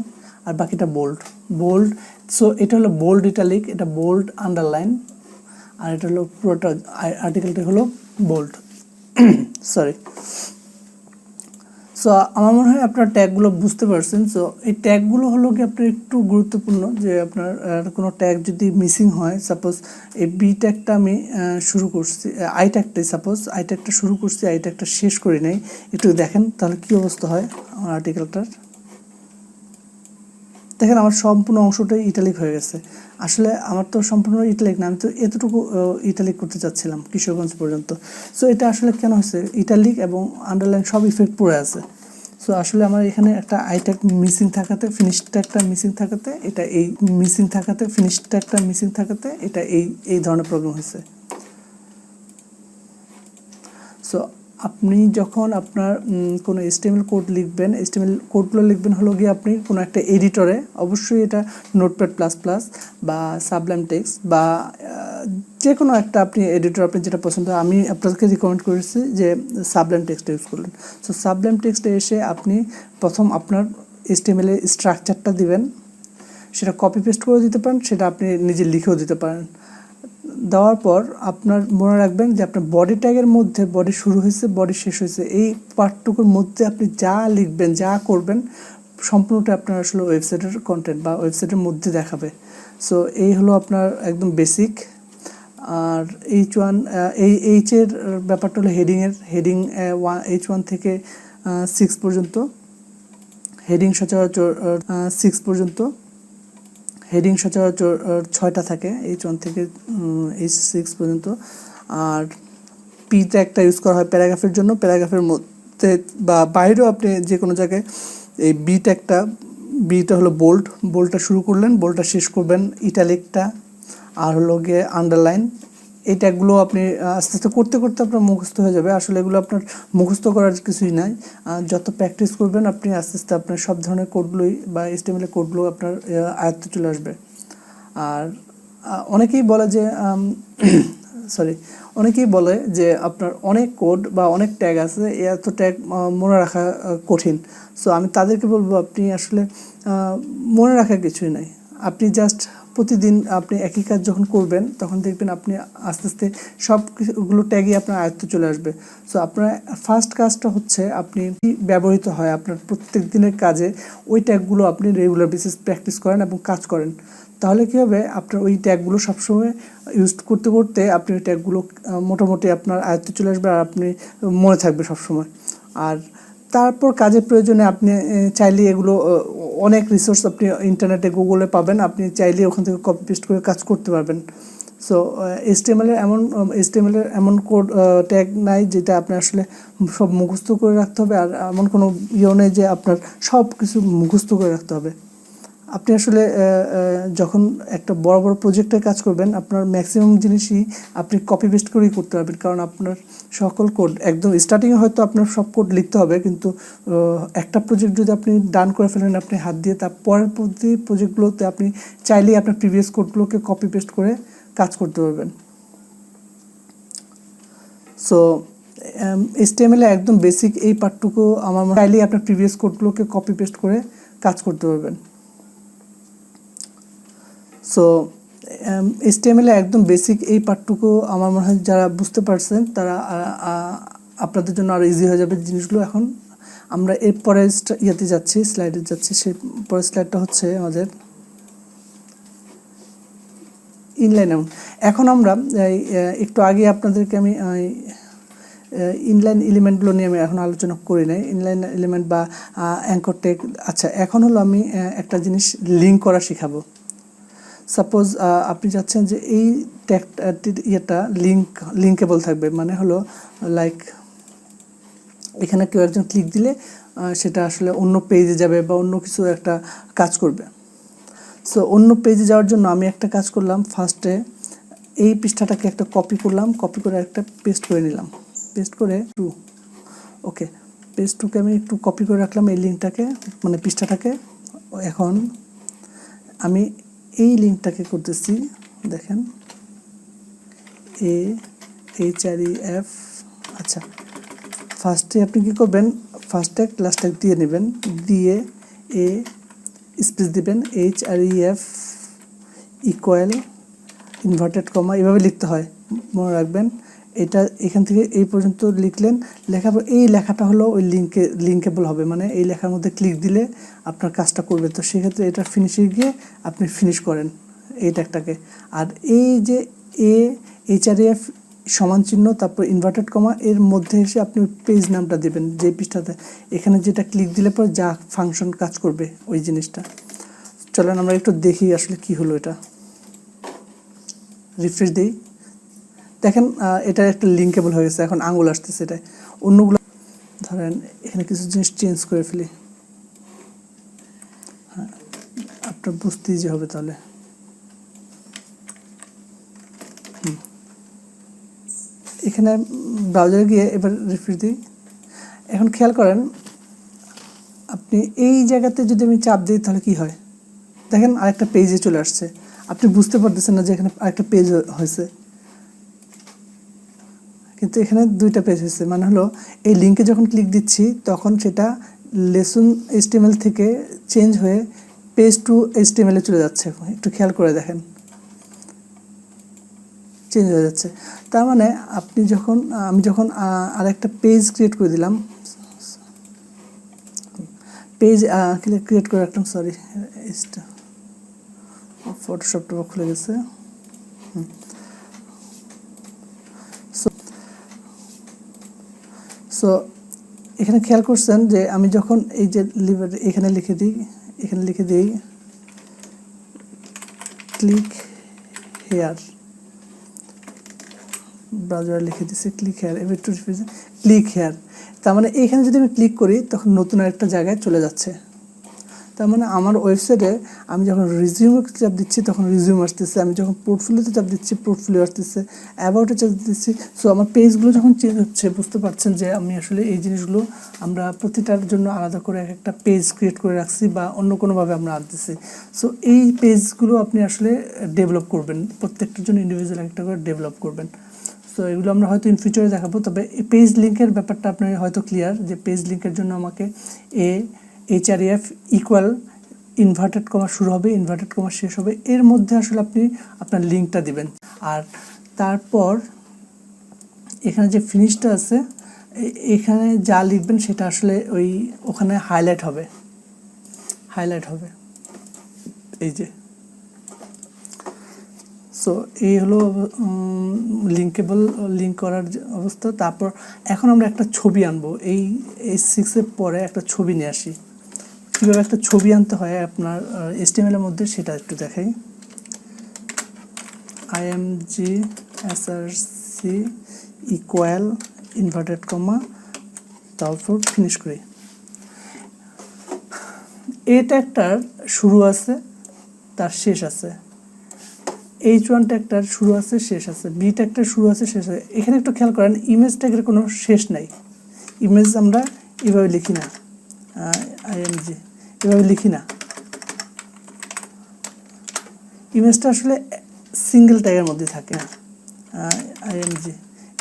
আর বাকিটা বোল্ড বোল্ড। সো এটা হলো বোল্ড ইটালিক, এটা বোল্ড আন্ডারলাইন, আর এটা হলো পুরোটা আর্টিকেলটা হলো বোল্ড সরি। সো আমার মনে হয় আপনার ট্যাগগুলো বুঝতে পারছেন। সো এই ট্যাগগুলো হলো কি আপনার একটু গুরুত্বপূর্ণ, যে আপনার কোনো ট্যাগ যদি মিসিং হয়, সাপোজ এই বি ট্যাগটা আমি শুরু করছি, আই ট্যাগটাই সাপোজ আই ট্যাগটা শুরু করছি, আই ট্যাগটা শেষ করি নাই, একটু দেখেন তাহলে কী অবস্থা হয় আমার আর্টিকেলটার। দেখেন আমার সম্পূর্ণ অংশটাই ইটালিক হয়ে গেছে। আসলে আমার তো সম্পূর্ণ ইটালিক না, আমি তো এতটুকু ইটালিক করতে চাচ্ছিলাম কিশোরগঞ্জ পর্যন্ত। সো এটা আসলে কেন হয়েছে, ইটালিক এবং আন্ডারলাইন সব ইফেক্ট পড়ে আছে। সো আসলে আমার এখানে একটা আই ট্যাগ মিসিং থাকাতে, ফিনিশ ট্যাগটা মিসিং থাকাতে, এটা এই মিসিং থাকাতে, ফিনিশ ট্যাগটা মিসিং থাকাতে এটা এই ধরনের প্রবলেম হয়েছে। সো আপনি যখন আপনার কোনো HTML কোড লিখবেন, HTML কোডগুলো লিখবেন হলো গিয়ে আপনি কোনো একটা এডিটরে, অবশ্যই এটা নোটপ্যাড প্লাস প্লাস বা সাবলাইম টেক্সট বা যে কোনো একটা আপনি এডিটর আপনি যেটা পছন্দ হয়। আমি আপনাদেরকে রিকমেন্ড করেছি যে সাবলাইম টেক্সট ইউজ করলেন। সো সাবলাইম টেক্সটে এসে আপনি প্রথম আপনার HTML এর স্ট্রাকচারটা দিবেন, সেটা কপি পেস্ট করে দিতে পারেন, সেটা আপনি নিজে লিখেও দিতে পারেন। দেওয়ার পর আপনার মনে রাখবেন যে আপনার বডি ট্যাগের মধ্যে, বডি শুরু হয়েছে বডি শেষ হয়েছে, এই পার্টটুকুর মধ্যে আপনি যা লিখবেন যা করবেন সম্পূর্ণটা আপনার আসলে ওয়েবসাইটের কন্টেন্ট বা ওয়েবসাইটের মধ্যে দেখাবে। সো এই হলো আপনার একদম বেসিক। আর H1 এইচের ব্যাপারটা হলো হেডিং H1 থেকে 6 পর্যন্ত, হেডিং সচরাচর 6 পর্যন্ত, হেডিং সচরাচর 6টা থাকে H1 থেকে H6 পর্যন্ত। আর পি ট্যাগটা ইউজ করা হয় প্যারাগ্রাফের জন্য, প্যারাগ্রাফের মধ্যে বা বাইরেও আপনি যে কোনো জায়গায় এই বিটা হলো বোল্ডটা শুরু করলেন, বোল্ডটা শেষ করবেন ইটালিকটা, আর হলো গিয়ে আন্ডারলাইন। এই ট্যাগগুলো আপনি আস্তে আস্তে করতে করতে আপনার মুখস্থ হয়ে যাবে। আসলে এগুলো আপনার মুখস্থ করার কিছুই নাই, যত প্র্যাকটিস করবেন আপনি আস্তে আস্তে আপনার সব ধরনের কোডগুলোই বা HTML কোডগুলো আপনার আয়ত্তে চলে আসবে। আর অনেকেই বলে যে অনেকেই বলে যে আপনার অনেক কোড বা অনেক ট্যাগ আছে, এত ট্যাগ মনে রাখা কঠিন। সো আমি তাদেরকে বলবো আপনি আসলে মনে রাখার কিছুই নাই, আপনি জাস্ট প্রতিদিন আপনি একই কাজ যখন করবেন তখন দেখবেন আপনি আস্তে আস্তে সবগুলো ট্যাগই আপনার আয়ত্তে চলে আসবে। সো আপনার ফার্স্ট কাজটা হচ্ছে আপনি ব্যবহৃত হয় আপনার প্রত্যেক দিনের কাজে, ওই ট্যাগগুলো আপনি রেগুলার বেসিস প্র্যাকটিস করেন এবং কাজ করেন। তাহলে কী হবে, আপনার ওই ট্যাগগুলো সবসময় ইউজ করতে করতে আপনি ওই ট্যাগগুলো মোটামুটি আপনার আয়ত্তে চলে আসবে আর আপনি মনে থাকবে সবসময়। আর তারপর কাজের প্রয়োজনে আপনি চাইলে এগুলো অনেক রিসোর্স আপনি ইন্টারনেটে গুগলে পাবেন, আপনি চাইলে ওখান থেকে কপি পেস্ট করে কাজ করতে পারবেন। সো HTML এর এমন কোড ট্যাগ নাই যেটা আপনি আসলে সব মুখস্থ করে রাখতে হবে, আর এমন কোনো নেই যে আপনার সব কিছু মুখস্থ করে রাখতে হবে। আপনি আসলে যখন একটা বড় বড় প্রজেক্টে কাজ করবেন আপনার ম্যাক্সিমাম জিনিসই আপনি কপি পেস্ট করেই করতে পারবেন, কারণ আপনার সকল কোড একদম স্টার্টিংয়ে হয়তো আপনার সব কোড লিখতে হবে, কিন্তু একটা প্রজেক্ট যদি আপনি ডান করে ফেলেন আপনি হাত দিয়ে, তার পরের প্রজেক্টগুলোতে আপনি চাইলেই আপনার প্রিভিয়াস কোডগুলোকে কপি পেস্ট করে কাজ করতে পারবেন। সো HTML এ একদম বেসিক এই পার্টটুকু আমার মনে হয় চাইলেই আপনার প্রিভিয়াস কোডগুলোকে কপি পেস্ট করে কাজ করতে পারবেন। সো HTML এ একদম বেসিক এই পার্টটুকু আমার মনে হয় যারা বুঝতে পারছেন তারা আপনাদের জন্য আরও ইজি হয়ে যাবে জিনিসগুলো। এখন আমরা এর পরের স্লাইডে যাচ্ছি, সেই পরের স্লাইডটা হচ্ছে আমাদের ইনলাইন। এখন আমরা একটু আগে আপনাদেরকে আমি ইনলাইন এলিমেন্টগুলো নিয়ে আমি এখন আলোচনা করি নাই, ইনলাইন এলিমেন্ট বা অ্যাঙ্কর ট্যাগ। আচ্ছা, এখন হলো আমি একটা জিনিস লিঙ্ক করা শেখাবো। সাপোজ আপনি চাচ্ছেন যে এই ট্যাগটা লিঙ্কেবল থাকবে, মানে হলো লাইক এখানে কেউ একজন ক্লিক দিলে সেটা আসলে অন্য পেজে যাবে বা অন্য কিছু একটা কাজ করবে। সো অন্য পেজে যাওয়ার জন্য আমি একটা কাজ করলাম, ফার্স্টে এই পৃষ্ঠাটাকে একটা কপি করলাম, কপি করে একটা পেস্ট করে নিলাম, পেস্ট করে ওকে, পেজ টুকে আমি একটু কপি করে রাখলাম এই লিঙ্কটাকে, মানে পৃষ্ঠাটাকে। এখন আমি এই লিঙ্কটাকে করতেছি, দেখেন AHREF। আচ্ছা, ফার্স্টে আপনি কী করবেন, ফার্স্ট ট্যাগ লাস্ট ট্যাগ দিয়ে নেবেন, দিয়ে এ স্পেস দিবেন HREF ইকুয়াল ইনভার্টেড কমা, এভাবে লিখতে হয়, মনে রাখবেন। এটা এখান থেকে এই পর্যন্ত লিখলেন, লেখার পর এই লেখাটা হলো ওই লিঙ্কেবল হবে, মানে এই লেখার মধ্যে ক্লিক দিলে আপনার কাজটা করবে। তো সেক্ষেত্রে এটা ফিনিশে গিয়ে আপনি ফিনিশ করেন এই ট্যাগটাকে। আর এই যে HREF সমান চিহ্ন তারপর ইনভার্টেড কমা, এর মধ্যে এসে আপনি পেজ নামটা দেবেন যে পৃষ্ঠাতে, এখানে যেটা ক্লিক দিলে পর যা ফাংশন কাজ করবে ওই জিনিসটা। চলেন আমরা একটু দেখি আসলে কি হলো। এটা রিফ্রেশ দিই, দেখেন এটা একটা লিঙ্কেবল হয়ে গেছে, এখন আঙুল আসতেছে। এটাই অন্যগুলো ধরেন এখানে কিছু জিনিস চেঞ্জ করে ফেলি, হ্যাঁ আপনার বুঝতে ইজি হবে তাহলে। এখানে ব্রাউজারে গিয়ে এবার রিফ্রেশ দিই। এখন খেয়াল করেন আপনি এই জায়গাতে যদি আমি চাপ দিই তাহলে কি হয়, দেখেন আরেকটা পেজে চলে আসছে। আপনি বুঝতে পারতেছেন না যে এখানে আরেকটা পেজ হয়েছে, কিন্তু এখানে দুইটা পেজ হয়েছে। মানে হলো এই লিঙ্কে যখন ক্লিক দিচ্ছি তখন সেটা লেসন HTML থেকে চেঞ্জ হয়ে পেজ টু HTML চলে যাচ্ছে। একটু খেয়াল করে দেখেন, চেঞ্জ হয়ে যাচ্ছে। তার মানে আপনি যখন আমি যখন আরেকটা পেজ ক্রিয়েট করে দিলাম, পেজ ক্রিয়েট করে রাখলাম, সরি ফটোশপটা খুলে গেছে। সো এখানে খেয়াল করছেন যে আমি যখন এই যে এখানে লিখে দিই ক্লিক হেয়ার, ব্রাউজারে লিখে দিচ্ছি ক্লিক হেয়ার, এবার একটু ক্লিক হেয়ার। তার মানে এখানে যদি আমি ক্লিক করি তখন নতুন আরেকটা জায়গায় চলে যাচ্ছে। তার মানে আমার ওয়েবসাইটে আমি যখন রিজিউমে চাপ দিচ্ছি তখন রিজিউম আসতেছে, আমি যখন পোর্টফোলিওতে চাপ দিচ্ছি পোর্টফোলিও আসতেছে, অ্যাবাউটে চাপ দিচ্ছি। সো আমার পেজগুলো যখন চেঞ্জ হচ্ছে, বুঝতে পারছেন যে আমি আসলে এই জিনিসগুলো আমরা প্রতিটার জন্য আলাদা করে একটা পেজ ক্রিয়েট করে রাখছি বা অন্য কোনোভাবে আমরা আনতেছি। সো এই পেজগুলো আপনি আসলে ডেভেলপ করবেন, প্রত্যেকটার জন্য ইন্ডিভিজুয়াল একটা করে ডেভেলপ করবেন। সো এগুলো আমরা হয়তো ইন ফিউচারে দেখাবো। তবে এই পেজ লিঙ্কের ব্যাপারটা আপনার হয়তো ক্লিয়ার, যে পেজ লিঙ্কের জন্য আমাকে HREF ইকুয়াল ইনভার্টেড কমা শুরু হবে, ইনভার্টেড কমা শেষ হবে, এর মধ্যে আসলে আপনি আপনার লিঙ্কটা দিবেন। আর তারপর এখানে যে ফিনিশটা আছে, এখানে যা লিখবেন সেটা আসলে ওখানে হাইলাইট হবে এই যে। সো এই হলো লিঙ্কেবল লিঙ্ক করার অবস্থা। তারপর এখন আমরা একটা ছবি আনবো, এই H6-এর পরে একটা ছবি নিয়ে আসি। কীভাবে একটা ছবি আনতে হয় আপনার HTML-এর মধ্যে সেটা একটু দেখাই। imgsrc ইকুয়াল ইনভার্টেড কমা তারপর ফিনিশ করি। এ ট্যাগটার শুরু আছে তার শেষ আছে, H1 ট্যাগটার শুরু আছে শেষ আছে, B ট্যাগটার শুরু আছে শেষ আছে। এখানে একটু খেয়াল করেন ইমেজ ট্যাগের কোনো শেষ নাই। ইমেজ আমরা এভাবে লিখি না, img এভাবে লিখি না। ইমেজটা আসলে সিঙ্গেল ট্যাগের মধ্যে থাকে, img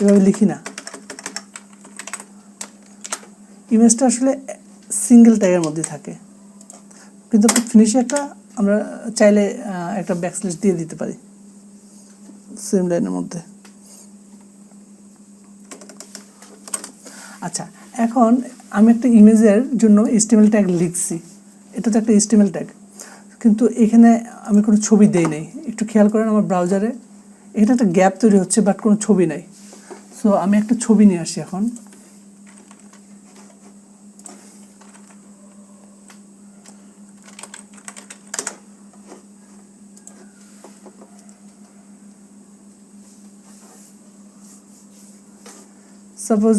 এভাবে লিখি না। ইমেজটা আসলে সিঙ্গেল ট্যাগের মধ্যে থাকে, কিন্তু ফিনিশে একটা আমরা চাইলে একটা ব্যাকস্ল্যাশ দিয়ে দিতে পারি সেম লাইনের মধ্যে। আচ্ছা, এখন আমি একটা ইমেজের জন্য HTML ট্যাগ লিখছি, এটা তো একটা HTML ট্যাগ, কিন্তু এখানে আমি কোনো ছবি দেই নাই। একটু খেয়াল করেন আমার ব্রাউজারে এখানে একটা গ্যাপ তৈরি হচ্ছে, বাট কোনো ছবি নাই। সো আমি একটা ছবি নিয়ে আসি এখন। সাপোজ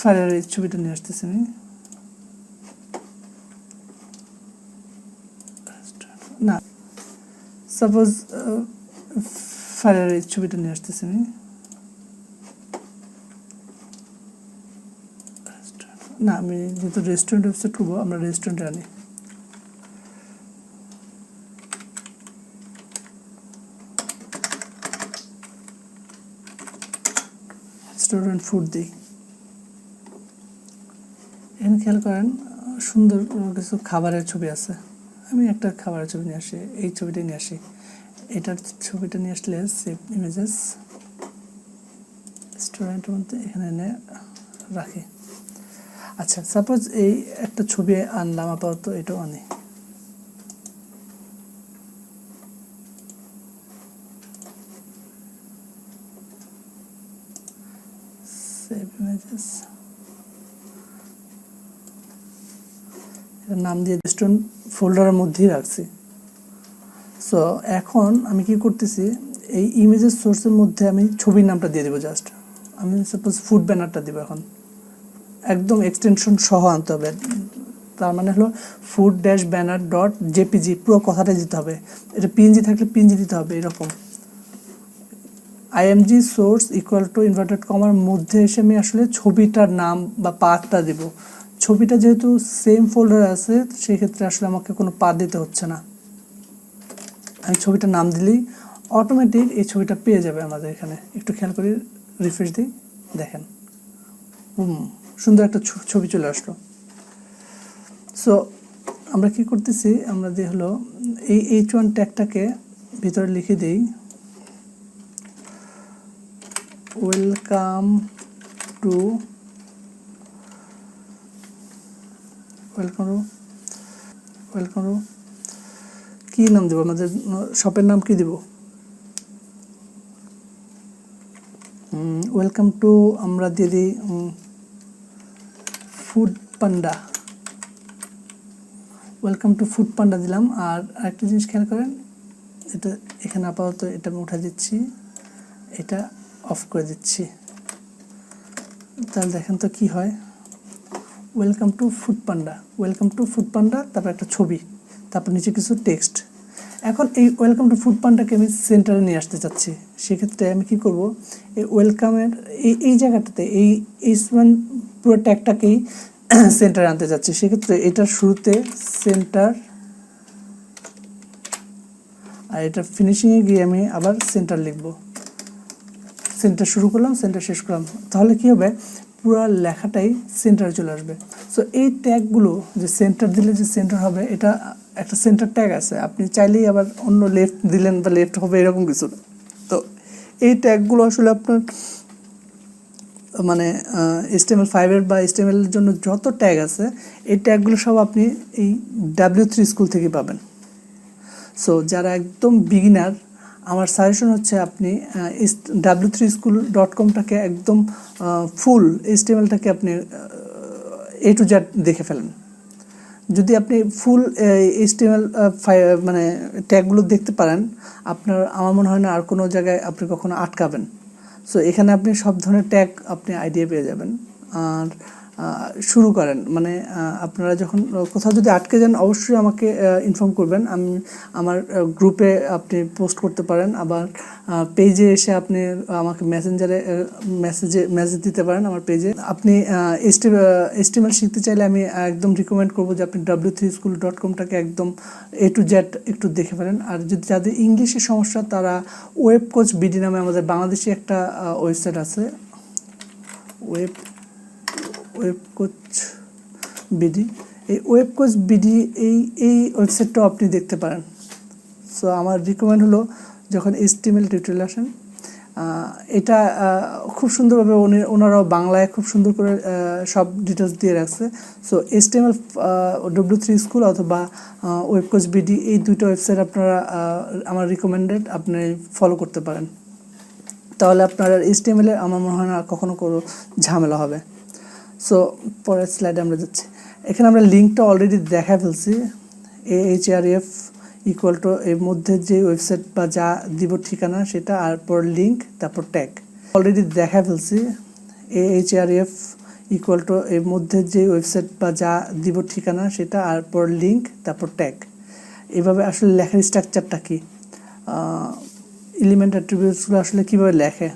ফায়ারের ছবিটা নিয়ে আসতেছি আমি, না সাপোজ ফায়ারের ছবিটা নিয়ে আসতেছি আমি। না, আমি যেহেতু রেস্টুরেন্ট ওয়েবসাইট করবো, আমরা রেস্টুরেন্টে আনি। রেস্টুরেন্ট ফুড দিই। এখানে খেয়াল করেন সুন্দর কিছু খাবারের ছবি আছে। আমি একটা খাবারের ছবি নিয়ে আসি, এই ছবিটা নিয়ে আসি, এটার ছবিটা নিয়ে আসলে সেভ ইমেজেস রেস্টুরেন্টের মধ্যে এখানে এনে রাখি। আচ্ছা, সাপোজ এই একটা ছবি আনলাম, আপাতত এটাও আনি। সেভ ইমেজেস, এটার নাম দিয়ে রেস্টুরেন্ট ফোল্ডারের মধ্যেই রাখছি। সো এখন আমি কি করতেছি, এই ইমেজের সোর্সের মধ্যে আমি ছবির নামটা দিয়ে দেবো। জাস্ট আমি সাপোজ ফুড ব্যানারটা দেবো। এখন একদম এক্সটেনশন সহ আনতে হবে। তার মানে হলো food dash banner dot JPG, পুরো কথাটা দিতে হবে। এটা পিএনজি থাকলে পিএনজি দিতে হবে। এরকম IMG source equal to inverted কমার মধ্যে এসে আমি আসলে ছবিটার নাম বা পাথটা দেব। ছবিটা যেহেতু সেম ফোল্ডারে আছে, সেক্ষেত্রে আসলে আমাকে কোনো পাথ দিতে হচ্ছে না। আমি ছবিটার নাম দিলেই অটোমেটিক এই ছবিটা পেয়ে যাবে আমাদের এখানে। একটু খেয়াল করি, রিফ্রেশ দিই, দেখেন সুন্দর একটা ছবি চলে আসলো। সো আমরা কি করতেছি, আমরা দিয়ে হলো এই H1 ট্যাগটাকে ভিতরে লিখে দিই, ওয়েলকাম টু কি নাম দেবো, আমাদের শপের নাম কি দেব? ওয়েলকাম টু আমরা দিয়ে দিই foodpanda. Welcome to foodpanda দিলাম। আর আরেকটা জিনিস খেয়াল করেন, এটা এখানে আপাতত এটা আমি উঠে দিচ্ছি, এটা অফ করে দিচ্ছি। তাহলে দেখেন তো কি হয়, welcome to foodpanda, welcome to foodpanda, তারপর একটা ছবি, তারপর নিচে কিছু টেক্সট। এখন এই ওয়েলকাম টু ফুড পান্ডাকে আমি সেন্টারে নিয়ে আসতে চাচ্ছি। সেক্ষেত্রে আমি কি করব, এই ওয়েলকামের এই জায়গাটাতে এই H1 পুরো ট্যাগটাকেই সেন্টারে আনতে চাচ্ছি। সেক্ষেত্রে এটার শুরুতে সেন্টার, আর এটা ফিনিশিংয়ে গিয়ে আমি আবার সেন্টার লিখব। সেন্টার শুরু করলাম, সেন্টার শেষ করলাম, তাহলে কি হবে, পুরো লেখাটাই সেন্টারে চলে আসবে। সো এই ট্যাগগুলো যে সেন্টার দিলে যে সেন্টার হবে, এটা একটা সেন্টার ট্যাগ আছে। আপনি চাইলেই আবার অন্য লেফট দিলেন বা লেফট হবে, এরকম কিছু। তো এই ট্যাগগুলো আসলে আপনার মানে HTML5 বা HTML এর জন্য যত ট্যাগ আছে, এই ট্যাগগুলো সব আপনি এই W3 স্কুল থেকে পাবেন। সো যারা একদম বিগিনার, আমার সাজেশন হচ্ছে আপনি w3school.com-টাকে একদম ফুল HTML-টাকে আপনি A to Z দেখে ফেলেন। যদি আপনি ফুল HTML মানে ট্যাগগুলো দেখতে পারেন, আপনার আমার মনে হয় না আর কোনো জায়গায় আপনি কখনো আটকাবেন। সো এখানে আপনি সব ধরনের ট্যাগ আপনি আইডিয়া পেয়ে যাবেন। আর শুরু করেন, মানে আপনারা যখন কোথাও যদি আটকে যান, অবশ্যই আমাকে ইনফর্ম করবেন। আমি আমার গ্রুপে আপনি পোস্ট করতে পারেন, আবার পেজে এসে আপনি আমাকে মেসেঞ্জারে মেসেজ দিতে পারেন আমার পেজে। আপনি HTML শিখতে চাইলে আমি একদম রিকমেন্ড করবো যে আপনি w3school.com-টাকে একদম A to Z একটু দেখে ফেলেন। আর যদি যাদের ইংলিশের সমস্যা, তারা ওয়েব কোচ বিডি নামে আমাদের বাংলাদেশি একটা ওয়েবসাইট আছে, ওয়েব কোচ বিডি। এই ওয়েব কোচ বিডি এই ওয়েবসাইটটাও আপনি দেখতে পারেন। সো আমার রিকমেন্ড হলো, যখন HTML টিউটোরিয়াল আসেন, এটা খুব সুন্দরভাবে ওনারাও বাংলায় খুব সুন্দর করে সব ডিটেলস দিয়ে রাখছে। সো HTML W3 স্কুল অথবা ওয়েব কোচ বিডি, এই দুইটা ওয়েবসাইট আপনারা আমার রিকমেন্ডেড আপনি ফলো করতে পারেন। তাহলে আপনার HTML-এ আমার মনে হয় না কখনো কোনো ঝামেলা হবে। সো পরের স্লাইডে আমরা যাচ্ছি। এখানে আমরা লিঙ্কটা অলরেডি দেখা ফেলছি, ahref ইকুয়াল টু এর মধ্যে যে ওয়েবসাইট বা যা দিব ঠিকানা সেটা, আর পর লিঙ্ক, তারপর ট্যাগ অলরেডি দেখা ফেলছি। ahref ইকুয়াল টু এর মধ্যে যে ওয়েবসাইট বা যা দিব ঠিকানা সেটা, আর পর লিঙ্ক, তারপর ট্যাগ। এভাবে আসলে লেখার স্ট্রাকচারটা কি, এলিমেন্ট অ্যাট্রিবিউটসগুলো আসলে কীভাবে লেখে।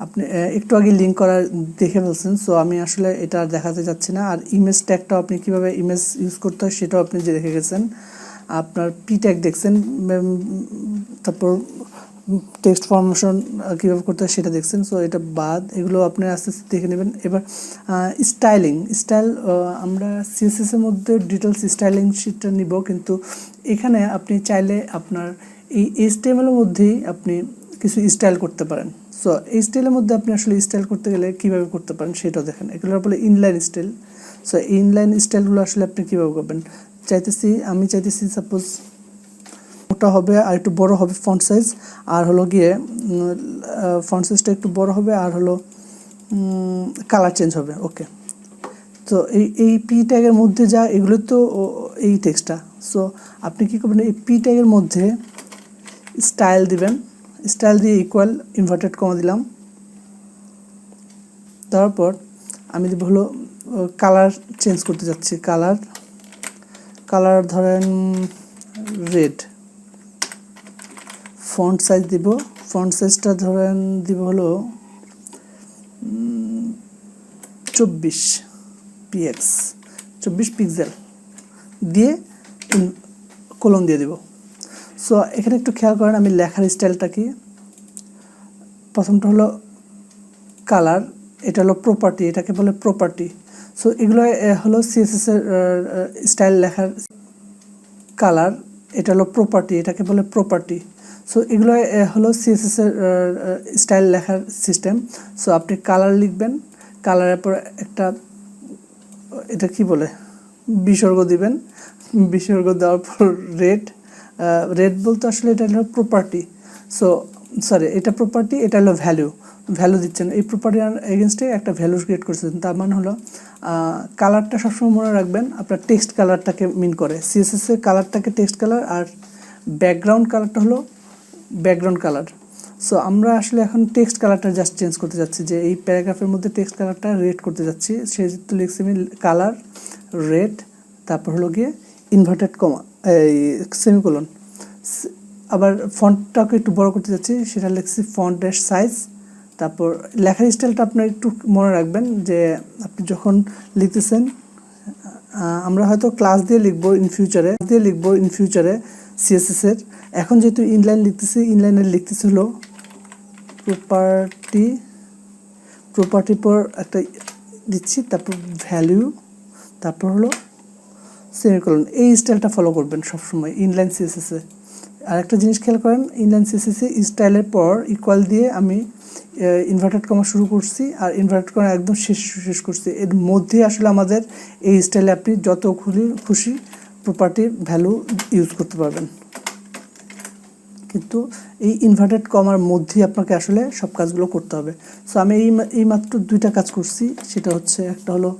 আপনি একটু আগে লিঙ্ক করা দেখে ফেলছেন, সো আমি আসলে এটা আর দেখাতে যাচ্ছি না। আর ইমেজ ট্যাগটাও আপনি কীভাবে ইমেজ ইউজ করতে হয় সেটাও আপনি যে দেখে গেছেন। আপনার পি ট্যাগ দেখছেন, তারপর টেক্সট ফরমেশন কীভাবে করতে হয় সেটা দেখছেন। সো এটা বাদ, এগুলো আপনি আস্তে আস্তে দেখে নেবেন। এবার স্টাইল আমরা সিএসএসের মধ্যে ডিটেলস স্টাইলিং শিটটা নিব, কিন্তু এখানে আপনি চাইলে আপনার এই এইচটিএমএল এর মধ্যেই আপনি কিছু স্টাইল করতে পারেন। সো এই স্টাইলের মধ্যে আপনি আসলে স্টাইল করতে গেলে কীভাবে করতে পারেন সেটাও দেখেন। এগুলো বলে ইনলাইন স্টাইল। সো ইনলাইন স্টাইলগুলো আসলে আপনি কীভাবে করবেন আমি চাইতেছি সাপোজ ওটা হবে আর একটু বড় হবে ফন্ট সাইজ, আর হলো গিয়ে ফন্ট সাইজটা একটু বড় হবে, আর হলো কালার চেঞ্জ হবে। ওকে, তো এই পি ট্যাগের মধ্যে যা এগুলো তো এই টেক্সটটা। সো আপনি কী করবেন, এই পি ট্যাগের মধ্যে স্টাইল দিবেন, স্টাইল দিয়ে ইকুয়াল ইনভার্টেড কমা দিলাম। তারপর আমি দেব হলো কালার চেঞ্জ করতে যাচ্ছি, কালার ধরেন রেড। ফন্ট সাইজ দিব, ফন্ট সাইজটা ধরেন দিব হলো 24 px 24 পিক্সেল দিয়ে কোলন দিয়ে দিব। সো এখানে একটু খেয়াল করেন আমি লেখার স্টাইলটা কি। প্রথমটা হলো কালার, এটা হলো প্রপার্টি, এটাকে বলে প্রপার্টি। সো এগুলো হলো সিএসএস এর স্টাইল লেখার। কালার, এটা হলো প্রপার্টি, এটাকে বলে প্রপার্টি। সো এগুলো হলো সিএসএস এর স্টাইল লেখার সিস্টেম। সো আপনি কালার লিখবেন, কালারের পর একটা এটা কি বলে বিসর্গ দিবেন, বিসর্গ দেওয়ার পর রেড বলতে আসলে এটা হলো প্রপার্টি। সো সরি, এটা প্রপার্টি, এটা হলো ভ্যালু দিচ্ছেন। এই প্রপার্টির এগেনস্টে একটা ভ্যালু ক্রিয়েট করছেন। তার মানে হলো কালারটা সবসময় মনে রাখবেন আপনার টেক্সট কালারটাকে মিন করে। সিএসএস এর কালারটাকে টেক্সট কালার, আর ব্যাকগ্রাউন্ড কালারটা হলো ব্যাকগ্রাউন্ড কালার। সো আমরা আসলে এখন টেক্সট কালারটা জাস্ট চেঞ্জ করতে যাচ্ছি, যে এই প্যারাগ্রাফের মধ্যে টেক্সট কালারটা রেড করতে যাচ্ছি। সেহেতু লিখছি আমি কালার রেড, তারপর হলো গিয়ে ইনভার্টেড কমা এই সেমিকোলন। আবার ফন্টটাকে একটু বড় করতে যাচ্ছি, সেটা লিখছি ফন্টের সাইজ। তারপর লেখার স্টাইলটা আপনার একটু মনে রাখবেন যে আপনি যখন লিখতেছেন, আমরা হয়তো ক্লাস দিয়ে লিখবো ইন ফিউচারে সিএসএস এর। এখন যেহেতু ইনলাইন লিখতেছি, ইনলাইনের লিখতেছি হলো প্রপার্টি পর একটা দিচ্ছি, তারপর ভ্যালু, তারপর হলো সেমিকোলন। এই স্টাইলটা ফলো করবেন সবসময় ইনলাইন সিএসএসে। আর একটা জিনিস খেয়াল করেন, ইনলাইন সিএসএসে স্টাইলের পর ইকুয়াল দিয়ে আমি ইনভার্টেড কমা শুরু করছি, আর ইনভার্টেড কমা একদম শেষ করছি। এর মধ্যে আসলে আমাদের এই স্টাইলে আপনি যত খুশি প্রপার্টির ভ্যালু ইউজ করতে পারবেন, কিন্তু এই ইনভার্টেড কমার মধ্যেই আপনাকে আসলে সব কাজগুলো করতে হবে। সো আমি এই মাত্র দুইটা কাজ করছি, সেটা হচ্ছে একটা হলো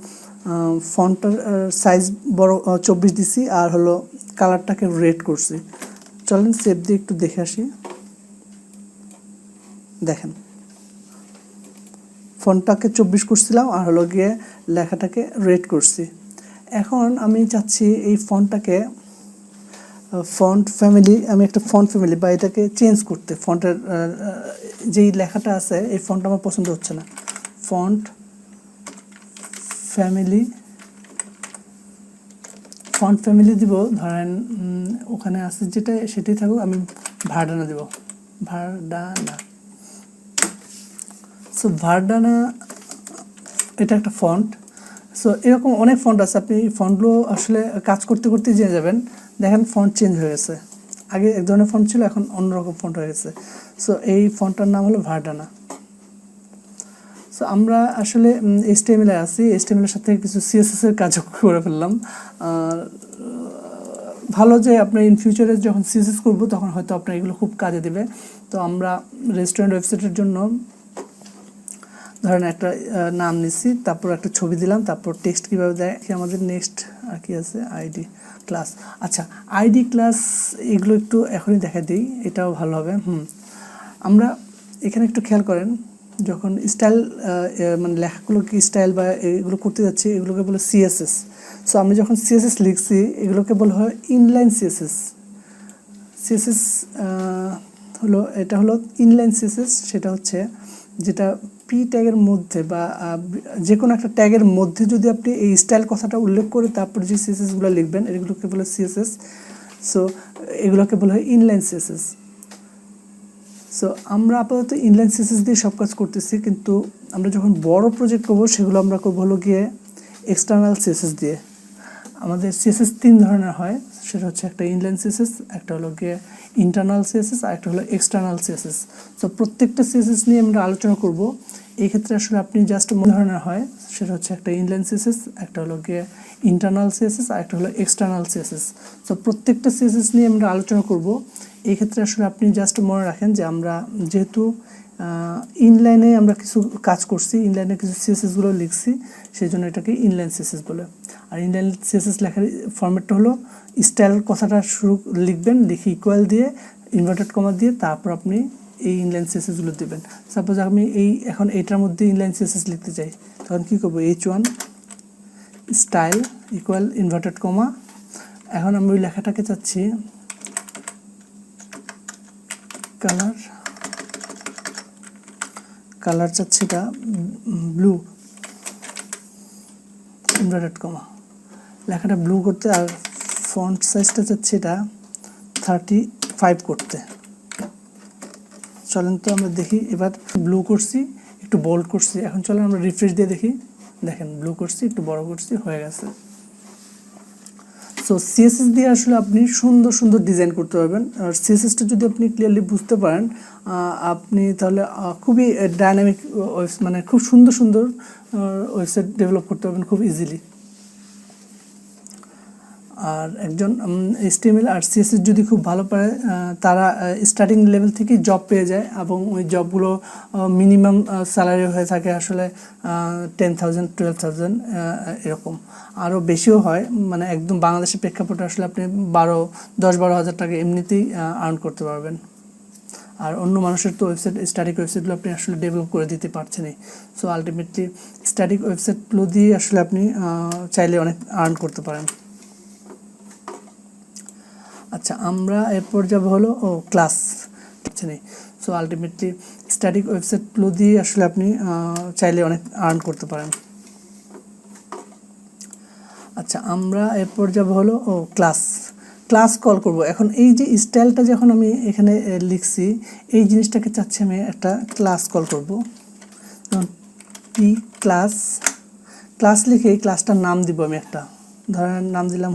ফন্টের সাইজ বড় 24 দিছি, আর হলো কালারটাকে রেড করছি। চলেন সেভ দিয়ে একটু দেখে আসি। দেখেন ফন্টটাকে 24 করছিলাম, আর হলো গিয়ে লেখাটাকে রেড করছি। এখন আমি চাচ্ছি এই ফন্টটাকে ফন্ট ফ্যামিলি, আমি একটা ফন্ট ফ্যামিলি বা এটাকে চেঞ্জ করতে। ফন্টের যেই লেখাটা আছে এই ফন্ট আমার পছন্দ হচ্ছে না। ফন্ট ফ্যামিলি দিব ধরেন, ওখানে আছে যেটা সেটাই থাকুক, আমি ভার্ডানা দিব, ভার্ডানা। সো ভার্ডানা এটা একটা ফন্ট। সো এরকম অনেক ফন্ট আছে, আপনি এই ফন্টগুলো আসলে কাজ করতে করতে জেনে যাবেন। দেখেন ফন্ট চেঞ্জ হয়ে গেছে, আগে এক ধরনের ফন্ট ছিল, এখন অন্যরকম ফন্ট হয়ে গেছে। সো এই ফন্টটার নাম হলো ভার্ডানা। সো আমরা আসলে এইচটিএমএল-এ আছি, এইচটিএমএল-এর সাথে কিছু সিএসএস এর কাজও করে ফেললাম। ভালো যে আপনার ইন ফিউচারে যখন সিএসএস করবো তখন হয়তো আপনার এগুলো খুব কাজে দেবে। তো আমরা রেস্টুরেন্ট ওয়েবসাইটের জন্য ধরেন একটা নাম নিচ্ছি, তারপর একটা ছবি দিলাম, তারপর টেক্সট কীভাবে দেয় আমাদের নেক্সট আর কি আছে আইডি ক্লাস। আচ্ছা, আইডি ক্লাস এগুলো একটু এখনই দেখা দিই, এটাও ভালো হবে। আমরা এখানে একটু খেয়াল করেন, যখন স্টাইল মানে লেখাগুলো কি স্টাইল বা এগুলো করতে যাচ্ছি, এগুলোকে বলে সিএসএস। সো আমি যখন সিএসএস লিখছি এগুলোকে বলা হয় ইনলাইন সিএসএস। সিএসএস হলো এটা হলো ইনলাইন সিএসএস, সেটা হচ্ছে যেটা পি ট্যাগের মধ্যে বা যে কোনো একটা ট্যাগের মধ্যে যদি আপনি এই স্টাইল কথাটা উল্লেখ করে তারপর যে সিএসএসগুলো লিখবেন এগুলোকে বলে সিএসএস। সো এগুলোকে বলা হয় ইনলাইন সিএসএস। সো আমরা আপাতত ইনলাইন সিএসএস দিয়ে সব কাজ করতেছি, কিন্তু আমরা যখন বড় প্রজেক্ট করবো সেগুলো আমরা করবো হলো গিয়ে এক্সটার্নাল সিএসএস দিয়ে। আমাদের সিএসএস 3 ধরনের হয়, সেটা হচ্ছে একটা ইনলাইন সিএসএস, একটা হলো গিয়ে ইন্টারনাল সিএসএস, আর একটা হলো এক্সটার্নাল সিএসএস। সো প্রত্যেকটা সিএসএস নিয়ে আমরা আলোচনা করব। এই ক্ষেত্রে আসলে আপনি জাস্ট ধরনের হয়, সেটা হচ্ছে একটা ইনলাইন সিএসএস, একটা হলো গিয়ে ইন্টারনাল সিএসএস, আর একটা হলো এক্সটার্নাল সিএসএস। সো প্রত্যেকটা সিএসএস নিয়ে আমরা আলোচনা করব। এই ক্ষেত্রে আসলে আপনি জাস্ট মনে রাখেন যে আমরা যেহেতু ইনলাইনে আমরা কিছু কাজ করছি, ইনলাইনে কিছু সিএসএসগুলো লিখছি, সেই জন্য এটাকে ইনলাইন সিএসএস বলে। আর ইনলাইন সিএসএস লেখার ফরম্যাটটা হলো স্টাইল কথাটা শুরু লিখবেন, লিখে ইকুয়াল দিয়ে ইনভার্টেড কমা দিয়ে তারপর আপনি এই ইনলাইন সিএসএসগুলো দেবেন। সাপোজ আমি এখন এইটার মধ্যে ইনলাইন সিএসএস লিখতে চাই, তখন কী করবো, H1 style equal inverted comma. এখন আমি ওই লেখাটাকে চাচ্ছি কালার চাচ্ছি এটা ব্লু ইনভার্টেড কমা, লেখাটা ব্লু করতে, আর ফন্ট সাইজটা চাচ্ছি এটা 35 করতে। চলেন তো আমরা দেখি, এবার ব্লু করছি, একটু বোল্ড করছি। এখন চলেন আমরা রিফ্রেশ দিয়ে দেখি, দেখেন ব্লু করছি, একটু বড় করছি, হয়ে গেছে। সো সিএসএস দিয়ে আসলে আপনি সুন্দর সুন্দর ডিজাইন করতে পারবেন। আর সিএসএসটা যদি আপনি ক্লিয়ারলি বুঝতে পারেন, আপনি তাহলে খুবই ডাইনামিক মানে খুব সুন্দর সুন্দর ওয়েবসাইট ডেভেলপ করতে পারবেন খুব ইজিলি। আর একজন HTML আর CSS যদি খুব ভালো পারে, তারা স্টার্টিং লেভেল থেকেই জব পেয়ে যায়, এবং ওই জবগুলো মিনিমাম স্যালারি হয়ে থাকে আসলে 10,000 12,000 এরকম, আরও বেশিও হয়। মানে একদম বাংলাদেশের প্রেক্ষাপটে আসলে আপনি 10-12 হাজার টাকা এমনিতেই আর্ন করতে পারবেন। আর অন্য মানুষের তো ওয়েবসাইট, স্ট্যাটিক ওয়েবসাইটগুলো আপনি আসলে ডেভেলপ করে দিতে পারছেনই। সো আলটিমেটলি স্ট্যাটিক ওয়েবসাইটগুলো দিয়ে আসলে আপনি চাইলে অনেক আর্ন করতে পারেন। আচ্ছা, আমরা এরপর যাব হলো ক্লাস নেই। সো আলটিমেটলি স্ট্যাটিক ওয়েবসাইটগুলো দিয়ে আসলে আপনি চাইলে অনেক আর্ন করতে পারেন। আচ্ছা, আমরা এরপর যাব হলো ক্লাস কল করব। এখন এই যে স্টাইলটা যখন আমি এখানে লিখছি, এই জিনিসটাকে চাচ্ছি আমি একটা ক্লাস কল করব। যেমন পি ক্লাস লিখে এই ক্লাসটার নাম দিব আমি একটা, ধরেন নাম দিলাম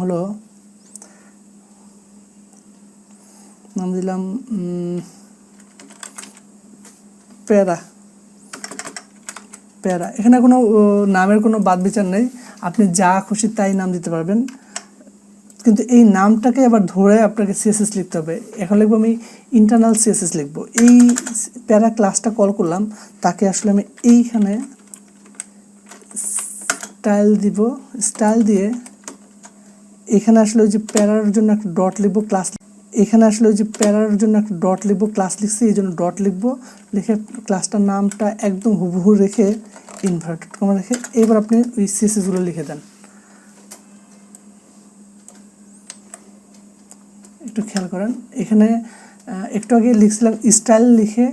প্যারা। এখানে কোনো নামের কোনো বাদ বিচার নেই, আপনি যা খুশি তাই নাম দিতে পারবেন, কিন্তু এই নামটাকে আবার ধরে আপনাকে সিএসএস লিখতে হবে। এখন লিখবো আমি ইন্টারনাল সিএসএস লিখবো। এই প্যারা ক্লাসটা কল করলাম, তাকে আসলে আমি এইখানে স্টাইল দিয়ে এখানে আসলে ওই যে প্যারার জন্য একটা ডট লিখবো, ক্লাস লিখছি, এই জন্য ডট লিখবো, লিখে ক্লাসটার নামটা একদম হুবহু রেখে ইনভার্টেড কমা রেখে এবার আপনি ওই সিএসএসগুলো লিখে দেন। একটু খেয়াল করেন, এখানে একটু আগে লিখছিলাম স্টাইল লিখে,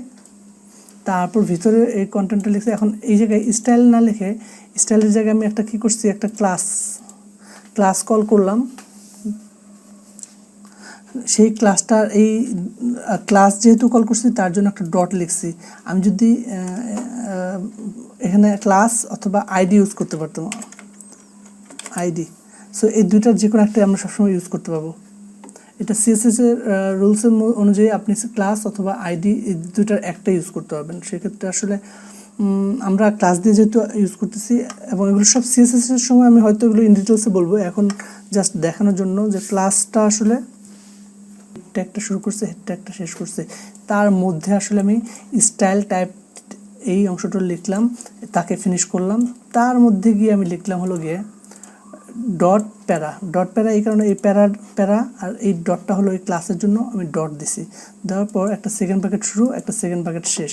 তারপর ভিতরে এই কন্টেন্টটা লিখছি। এখন এই জায়গায় স্টাইল না লিখে স্টাইলের জায়গায় আমি একটা কী করছি, একটা ক্লাস কল করলাম। সেই ক্লাসটার এই ক্লাস যেহেতু কল করছি তার জন্য একটা ডট লিখছি। আমি যদি এখানে ক্লাস অথবা আইডি ইউজ করতে পারতাম, আইডি। সো এই দুইটার যে কোনো একটা আমরা সবসময় ইউজ করতে পারবো। এটা সিএসএস এর রুলসের অনুযায়ী আপনি ক্লাস অথবা আইডি এই দুইটার একটা ইউজ করতে পারবেন। সেক্ষেত্রে আসলে আমরা ক্লাস দিয়ে যেহেতু ইউজ করতেছি, এবং এগুলো সব সিএসএস এর সময় আমি হয়তো এগুলো ইন ডিটেলসে বলবো, এখন জাস্ট দেখানোর জন্য যে ক্লাসটা আসলে ট্যাগটা শুরু করছে, হেড ট্যাগটা শেষ করছে, তার মধ্যে আসলে আমি স্টাইল টাইপ এই অংশটা লিখলাম, তাকে ফিনিশ করলাম, তার মধ্যে গিয়ে আমি লিখলাম হলো গিয়ে ডট প্যারা। এই কারণে এই প্যারা আর এই ডটটা হলো এই ক্লাসের জন্য আমি ডট দিছি। দেওয়ার পর একটা সেকেন্ড ব্র্যাকেট শুরু, একটা সেকেন্ড ব্র্যাকেট শেষ,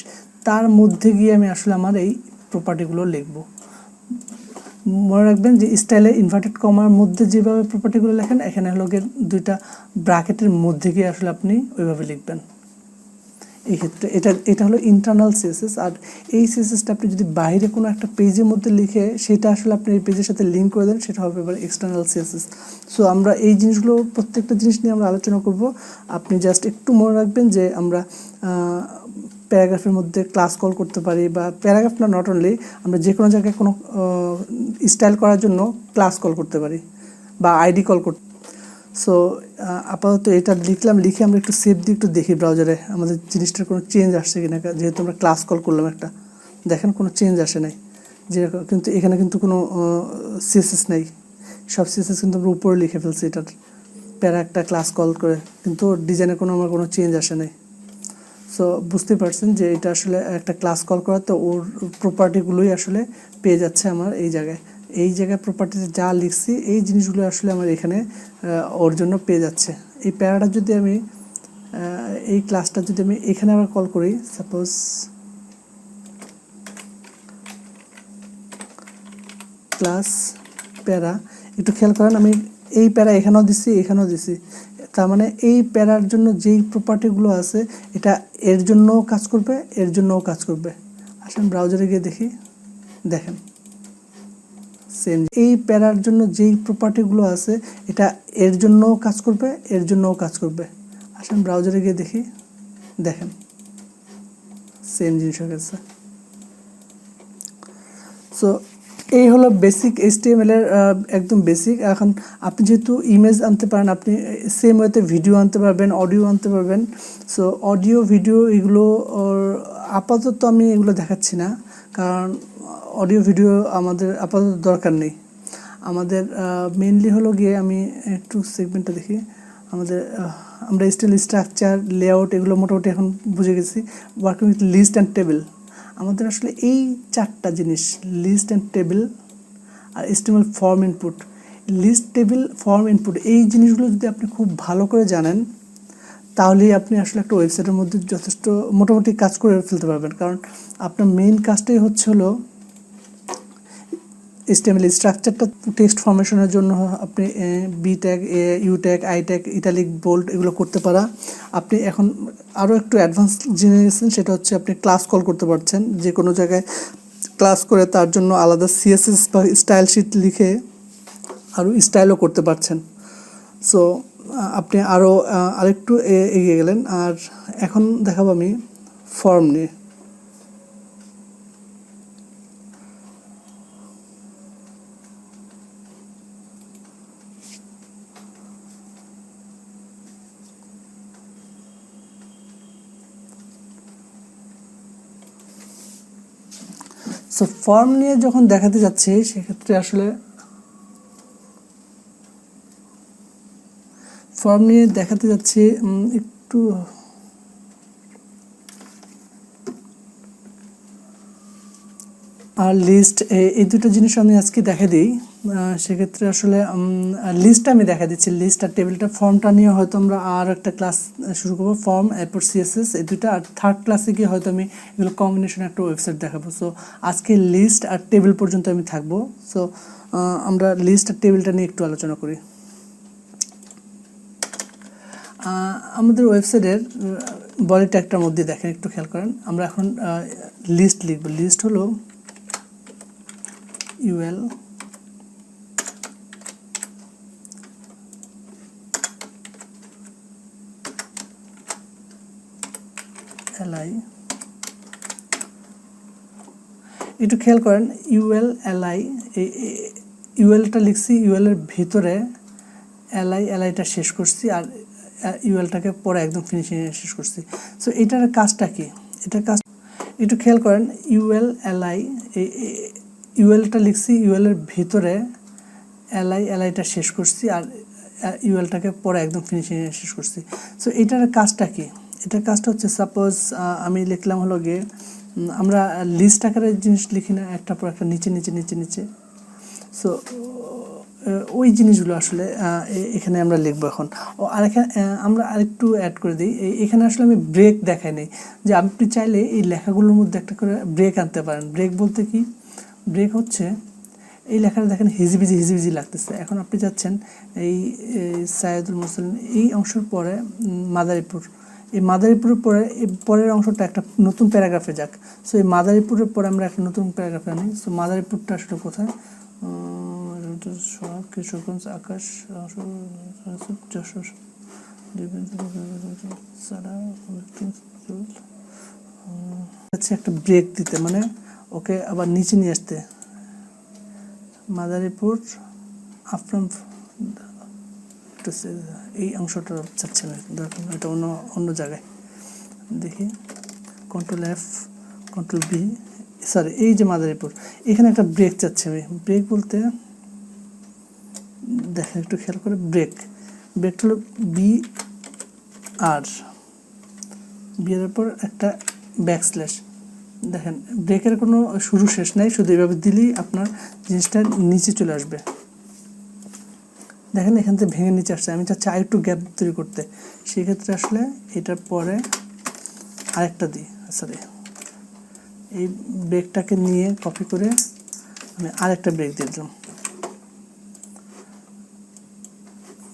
তার মধ্যে গিয়ে আমি আসলে আমার এই প্রপার্টিগুলো লিখব। মনে রাখবেন যে স্টাইলে ইনভার্টেড কমার মধ্যে যেভাবে প্রপার্টিগুলো লেখেন, এখানে হলো গিয়ে দুইটা ব্র্যাকেটের মধ্যে গিয়ে আসলে আপনি ওইভাবে লিখবেন। এই ক্ষেত্রে এটা হলো ইন্টারনাল সিএসএস। আর এই সিএসএসটা আপনি যদি বাইরে কোনো একটা পেজের মধ্যে লিখে সেটা আসলে আপনি এই পেজের সাথে লিঙ্ক করে দেন, সেটা হবে এবার এক্সটার্নাল সিএসএস। সো আমরা এই জিনিসগুলো প্রত্যেকটা জিনিস নিয়ে আমরা আলোচনা করব। আপনি জাস্ট একটু মনে রাখবেন যে আমরা প্যারাগ্রাফের মধ্যে ক্লাস কল করতে পারি, বা প্যারাগ্রাফ না, নট অনলি, আমরা যে কোনো জায়গায় কোনো স্টাইল করার জন্য ক্লাস কল করতে পারি বা আইডি কল করতে। সো আপাতত এটা লিখলাম, লিখে আমরা একটু সেভ দিয়ে একটু দেখি ব্রাউজারে আমাদের জিনিসটার কোনো চেঞ্জ আসছে কিনা। যেহেতু আমরা ক্লাস কল করলাম একটা, দেখেন কোনো চেঞ্জ আসে নাই, যেরকম কিন্তু এখানে কিন্তু কোনো সিএসএস নেই, সব সিএসএস কিন্তু আমরা উপরে লিখে ফেলছি এটার প্যারা একটা ক্লাস কল করে, কিন্তু ডিজাইনে আমার কোনো চেঞ্জ আসে নাই। সো বুঝতে পারছেন যে এটা আসলে একটা ক্লাস কল করা, তো ওর প্রপার্টিগুলোই আসলে পেয়ে যাচ্ছে আমার এই জায়গায় প্রপার্টিতে যা লিখছি এই জিনিসগুলো আসলে আমার এখানে ওর জন্য পেয়ে যাচ্ছে। এই প্যারাটা যদি আমি এই ক্লাসটা যদি আমি এখানে আবার কল করি, সাপোজ ক্লাস প্যারা, একটু খেয়াল করেন আমি এই প্যারা এখানেও দিছি, তার মানে এই প্যারার জন্য যেই প্রপার্টিগুলো আছে এটা এর জন্যও কাজ করবে, এর জন্যও কাজ করবে। আসেন ব্রাউজারে গিয়ে দেখি, দেখেন সেম এই প্যারার জন্য যেই প্রপার্টিগুলো আছে এটা এর জন্যও কাজ করবে, এর জন্যও কাজ করবে। আসেন ব্রাউজারে গিয়ে দেখি, দেখেন সেম জিনিস হয়ে গেছে। সো এই হলো বেসিক HTML এর একদম বেসিক। এখন আপনি যেহেতু ইমেজ আনতে পারেন, আপনি সেম ওয়েতে ভিডিও আনতে পারবেন, অডিও আনতে পারবেন। সো অডিও ভিডিও এগুলো আপাতত আমি এগুলো দেখাচ্ছি না, কারণ অডিও ভিডিও আমাদের আপাতত দরকার নেই। আমাদের মেইনলি হলো গিয়ে, আমি একটু সেগমেন্টটা দেখি, আমরা স্টাইল, স্ট্রাকচার, লেআউট এগুলো মোটামুটি এখন বুঝে গেছি। Working with list and table, আমাদের আসলে এই চারটা জিনিস, লিস্ট অ্যান্ড টেবিল আর HTML form input, list, table, form input, এই জিনিসগুলো যদি আপনি খুব ভালো করে জানেন তাহলেই আপনি আসলে একটা ওয়েবসাইটের মধ্যে যথেষ্ট মোটামুটি কাজ করে ফেলতে পারবেন। কারণ আপনার মেইন কাজটাই হলো HTML স্ট্রাকচারটা টেক্সট ফরমেশনের জন্য আপনি B tag, U tag, I tag, italic, bold এগুলো করতে পারা। আপনি এখন আরও একটু অ্যাডভান্স জেনে গেছেন, সেটা হচ্ছে আপনি ক্লাস কল করতে পারছেন, যে কোনো জায়গায় ক্লাস করে তার জন্য আলাদা CSS বা স্টাইল শিট লিখে আরও স্টাইলও করতে পারছেন। সো আপনি আরেকটু এগিয়ে গেলেন। আর এখন দেখাবো আমি ফর্ম নিয়ে। সো ফর্ম নিয়ে যখন দেখাতে যাচ্ছি, সেক্ষেত্রে আসলে ফর্ম নিয়ে দেখাতে যাচ্ছি একটু আর লিস্ট, এই দুটো জিনিস আমি আজকে দেখা দিই। সেক্ষেত্রে আসলে লিস্টটা আমি দেখা দিচ্ছি, লিস্ট আর টেবিলটা। ফর্মটা নিয়ে হয়তো আমরা আর একটা ক্লাস শুরু করবো, ফর্ম এরপর CSS এই দুটো। আর থার্ড ক্লাসে গিয়ে হয়তো আমি এগুলো কম্বিনেশন একটা ওয়েবসাইট দেখাবো। সো আজকে লিস্ট আর টেবিল পর্যন্ত আমি থাকবো। সো আমরা লিস্ট আর টেবিলটা নিয়ে একটু আলোচনা করি। আমাদের ওয়েবসাইটের বডি ট্যাগটার মধ্যে দেখেন, একটু খেয়াল করেন, আমরা এখন লিস্ট লিখব। লিস্ট হলো UL LI, একটু খেয়াল করেন UL LI, ULটা লিখছি, UL এর ভিতরে LIটা শেষ করছি, আর ULটাকে পরে একদম ফিনিশিংয়ে শেষ করছি। সো এটার কাজটা কি, এটার কাজ একটু খেয়াল করেন, UL LI, ULটা লিখছি, UL এর ভিতরে LIটা শেষ করছি, আর ULটাকে পরে একদম ফিনিশিংয়ে শেষ করছি। সো এটার কাজটা কি, এটার কাজটা হচ্ছে, সাপোজ আমি লিখলাম হলো গিয়ে, আমরা লিস্ট আকারের জিনিস লিখি না, একটা পর একটা নিচে নিচে নিচে নিচে। সো ওই জিনিসগুলো আসলে এখানে আমরা লিখবো এখন। আর এখানে আমরা আরেকটু অ্যাড করে দিই, এখানে আসলে আমি ব্রেক দেখাই নেই, যে আপনি চাইলে এই লেখাগুলোর মধ্যে একটা করে ব্রেক আনতে পারেন। ব্রেক বলতে কি, ব্রেক হচ্ছে এই লেখাটা দেখেন হিজিবিজি লাগতেছে। এখন আপনি যাচ্ছেন এই সাইদুল মুসলিম এই অংশের পরে মাদারীপুর, এই মাদারীপুরের পরে এই পরের অংশটা একটা নতুন প্যারাগ্রাফে যাক। সো এই মাদারীপুরের পরে আমরা একটা নতুন প্যারাগ্রাফে আনি। সো মাদারীপুরটা আসলে কোথায়? কিশোরগঞ্জ, আকাশ, যশোর, একটা ব্রেক দিতে, মানে ওকে আবার নিচে নিয়ে আসতে। মাদারীপুর আফরাম, এই অংশটা চাচ্ছে না, দরকার এটা অন্য জায়গায় দেখি। Control F, control B, sorry এই যে মাদারীপুর, এখানে একটা ব্রেক চাচ্ছি আমি। ব্রেক বলতে দেখেন একটু খেয়াল করে, ব্রেক হলো BR, বিয়ের পর একটা ব্যাকস্ল্যাশ। দেখেন ব্রেকের কোনো শুরু শেষ নাই, শুধু এইভাবে দিলেই আপনার জিনিসটা নিচে চলে আসবে। দেখেন এখান থেকে ভেঙে নিচে আসছে। আমি চাচ্ছি আরেকটু গ্যাপ তৈরি করতে, সেক্ষেত্রে আসলে এটার পরে আরেকটা দিই, সরি এই ব্রেকটাকে নিয়ে কপি করে আমি আরেকটা ব্রেক দিয়ে দিলাম।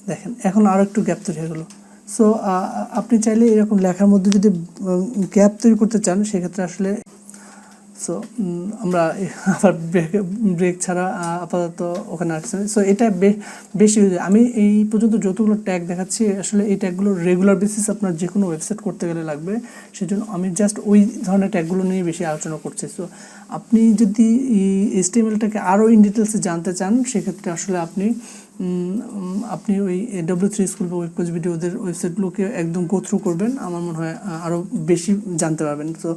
দেখেন এখন আরও একটু গ্যাপ তৈরি হয়ে গেলো। সো আপনি চাইলে এরকম লেখার মধ্যে যদি গ্যাপ তৈরি করতে চান, সেক্ষেত্রে আসলে সো আমরা আবার ব্রেক ছাড়া আপাতত ওখানে আসছে। সো এটা বেশি ইউজ। আমি এই পর্যন্ত যতগুলো ট্যাগ দেখাচ্ছি, আসলে এই ট্যাগগুলো রেগুলার বেসিস আপনার যে কোনো ওয়েবসাইট করতে গেলে লাগবে, সেজন্য আমি জাস্ট ওই ধরনের ট্যাগগুলো নিয়ে বেশি আলোচনা করছি। সো আপনি যদি এই HTML-টাকে আরও ইন ডিটেলসে জানতে চান, সেক্ষেত্রে আসলে আপনি ওই W3 স্কুল বা ওয়েব পেজ ভিডিও ওদের ওয়েবসাইটগুলোকে একদম গো থ্রু করবেন, আমার মনে হয় আরও বেশি জানতে পারবেন। তো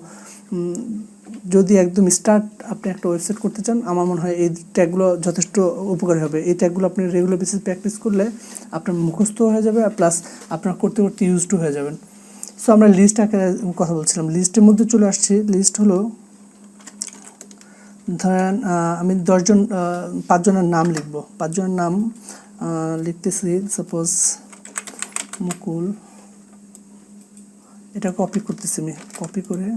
যদি একদম স্টার্ট আপনি একটা ওয়েবসাইট করতে চান, আমার মনে হয় এই ট্যাগগুলো যথেষ্ট উপকারী হবে। এই ট্যাগগুলো আপনি রেগুলার বেসিস প্র্যাকটিস করলে আপনার মুখস্থ হয়ে যাবে, আর প্লাস আপনার করতে করতে ইউজ টু হয়ে যাবেন। সো আমরা লিস্ট আকারে কথা বলছিলাম, লিস্টের মধ্যে চলে আসছি। লিস্ট হলো, ধরেন আমি 5 জনের নাম লিখব। 5 জনের নাম লিখতেছি, সাপোজ মুকুল, এটা কপি করতেছি আমি, কপি করে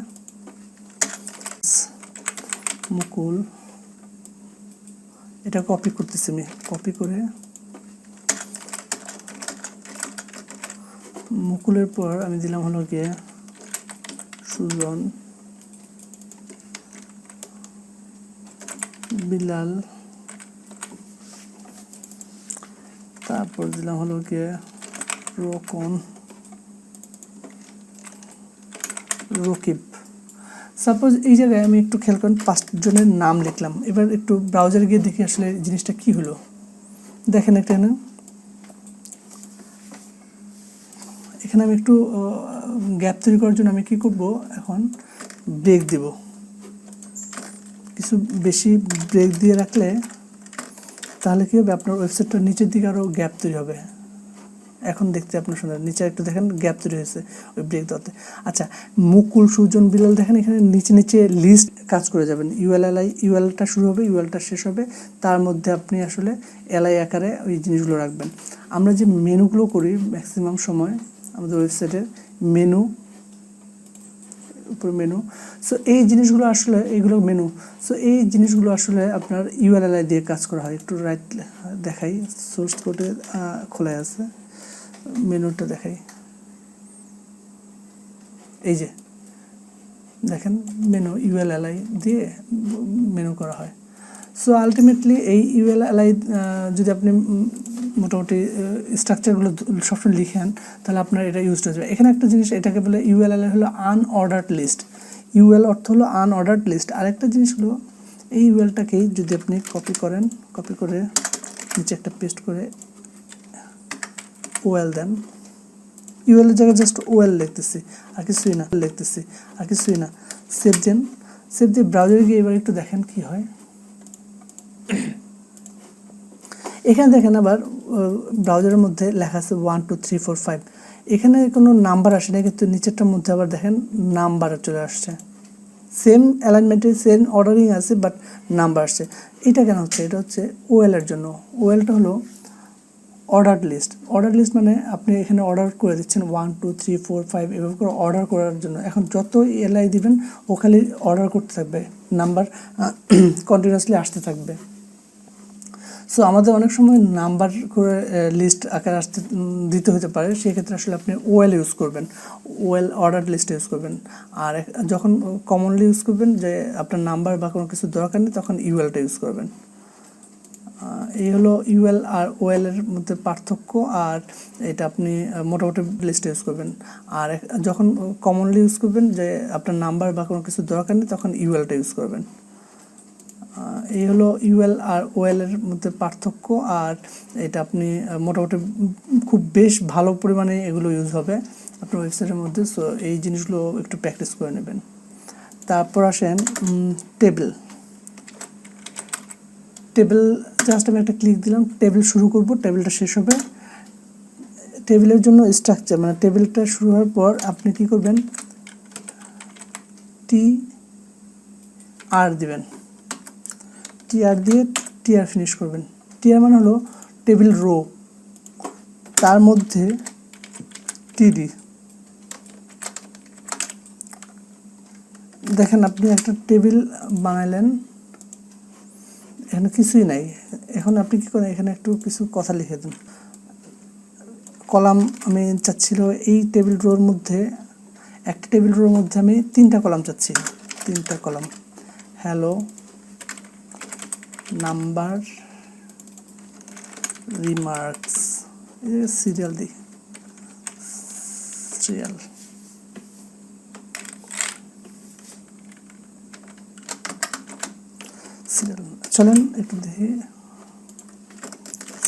মুকুল, এটা কপি করতেছি আমি, কপি করে মুকুলের পর আমি দিলাম হলো গিয়ে সুজন, বিলাল, তারপর দিলাম হলো গিয়ে রকন, রকিব। সাপোজ এই জায়গায় আমি একটু খেয়াল করেন 5 জনের নাম লিখলাম। এবার একটু ব্রাউজারে গিয়ে দেখি আসলে জিনিসটা কি হলো। দেখেন এখানে আমি একটু গ্যাপ তৈরি করার জন্য আমি কি করব, এখন ব্রেক দিব। কিছু বেশি ব্রেক দিয়ে রাখলে তাহলে কি হবে, আপনার ওয়েবসাইটটার নিচের দিকে আরও গ্যাপ তৈরি হবে। এখন দেখতে আপনার সুন্দর, নিচে একটু দেখেন গ্যাপ তৈরি হয়েছে ওই ব্রেক দেওয়াতে। আচ্ছা, মুকুল, সুজন, বিলাল, দেখেন এখানে নিচে লিস্ট কাজ করে যাবেন। ইউএলটা শুরু হবে, ইউএলটা শেষ হবে, তার মধ্যে আপনি আসলে এলআই আকারে ওই জিনিসগুলো রাখবেন। আমরা যে মেনুগুলো করি ম্যাক্সিমাম সময় আমাদের ওয়েবসাইটের মেনু, উপরে মেনু, সো এই জিনিসগুলো আসলে এইগুলো মেনু। সো এই জিনিসগুলো আসলে আপনার ইউএলএলআই দিয়ে কাজ করা হয়। একটু রাইট দেখাই, সোর্স কোডে খোলা আছে, মেনুটা দেখাই, এই যে দেখেন মেনু ইউএলএলআই দিয়ে মেনু করা হয়। সো আলটিমেটলি এই ইউএলএলআই যদি আপনি মোটামুটি স্ট্রাকচারগুলো সবসময় লিখেন, তাহলে আপনার এটা ইউজ হয়ে যাবে। এখানে একটা জিনিস, এটাকে বলে ইউএলএলআই হলো আনঅর্ডার্ড লিস্ট। ইউএল অর্থ হলো আনঅর্ডার্ড লিস্ট। আরেকটা জিনিস হলো এই ইউএলটাকেই যদি আপনি কপি করে নিচে একটা পেস্ট করে ওএল দেন, ইউএলের জায়গায় জাস্ট ওএল লিখতেছি, আর কিছুই না, সেভ দিয়ে ব্রাউজারে গিয়ে এবার একটু দেখেন কি হয়। এখানে দেখেন আবার ব্রাউজারের মধ্যে লেখা আছে 1 2 3 4 5, এখানে কোনো নাম্বার আসে না, কিন্তু নিচেরটার মধ্যে আবার দেখেন নাম্বার চলে আসছে। সেম অ্যালাইনমেন্টে সেম অর্ডারিং আছে, বাট নাম্বার আসছে। এটা কেন হচ্ছে? এটা হচ্ছে ওএলের জন্য। ওএলটা হলো অর্ডার লিস্ট মানে আপনি এখানে অর্ডার করে দিচ্ছেন 1 2 3 4 5 এভাবে করে অর্ডার করার জন্য। এখন যত এলআই দিবেন ও খালি অর্ডার করতে থাকবে, নাম্বার কন্টিনিউয়াসলি আসতে থাকবে। সো আমাদের অনেক সময় নাম্বার করে লিস্ট আকারে আসতে দিতে হতে পারে, সেক্ষেত্রে আসলে আপনি ওএল ইউজ করবেন, ওএল অর্ডার লিস্ট ইউজ করবেন। আর যখন কমনলি ইউজ করবেন যে আপনার নাম্বার বা কোনো কিছু দরকার নেই, তখন ইউএলটা ইউজ করবেন। এই হলো ইউএল আর ওএল এর মধ্যে পার্থক্য। আর এটা আপনি মোটামুটি লিস্টে ইউজ করবেন। আর যখন কমনলি ইউজ করবেন যে আপনার নাম্বার বা কোনো কিছু দরকার নেই, তখন ইউএলটা ইউজ করবেন। এই হলো ইউএল আর ওএল এর মধ্যে পার্থক্য। আর এটা আপনি মোটামুটি খুব বেশ ভালো পরিমাণে এগুলো ইউজ হবে আপনার ওয়েবসাইটের মধ্যে। সো এই জিনিসগুলো একটু প্র্যাকটিস করে নেবেন। তারপর আসেন টেবিল। টেবিল জাস্ট আমি একটা ক্লিক দিলাম, টেবিল শুরু করব, টেবিলটা শেষ হবে। টেবিলের জন্য স্ট্রাকচার মানে টেবিলটা শুরু হওয়ার পর আপনি কি করবেন, টি আর দিবেন, টি আর দিয়ে টি আর ফিনিশ করবেন। টি আর মানে হলো টেবিল রো, তার মধ্যে টিডি। দেখেন আপনি একটা টেবিল বানাইলেন, এখানে কিছুই নাই। এখন আপনি কি করেন, এখানে একটু কিছু কথা লিখে দেন। কলাম আমি চাচ্ছিল এই টেবিল রোর মধ্যে, একটা টেবিল রোর মধ্যে আমি 3টা কলাম চাচ্ছি, 3টা column. Hello, number, remarks, serial দিই, সিরিয়াল। চলেন একটু দেখি,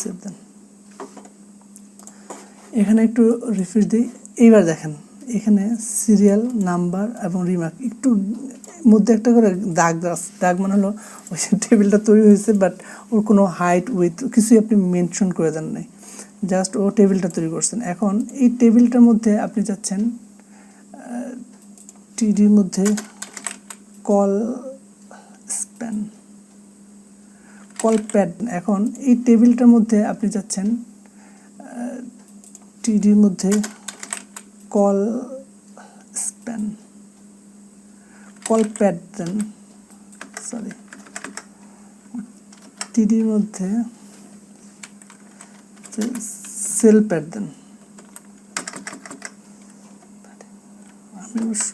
সেভ দেন। এখানে একটু রিফ্রেশ দিই। এইবার দেখেন এখানে সিরিয়াল, নাম্বার এবং রিমার্ক একটু মধ্যে একটা করে দাগ মানে হলো ওই টেবিলটা তৈরি হয়েছে, বাট ওর কোনো হাইট উইথ কিছুই আপনি মেনশন করে দেন নাই, জাস্ট ও টেবিলটা তৈরি করছেন। এখন এই টেবিলটার মধ্যে আপনি চাচ্ছেন টিডির মধ্যে কল স্প্যান, কল প্যাড। এখন এই টেবিলটার মধ্যে আপনি চাচ্ছেন টিডির মধ্যে কল স্প্যান, কল প্যাড দেন, সরি টিডির মধ্যে সেল প্যাড দেন। আমি অবশ্য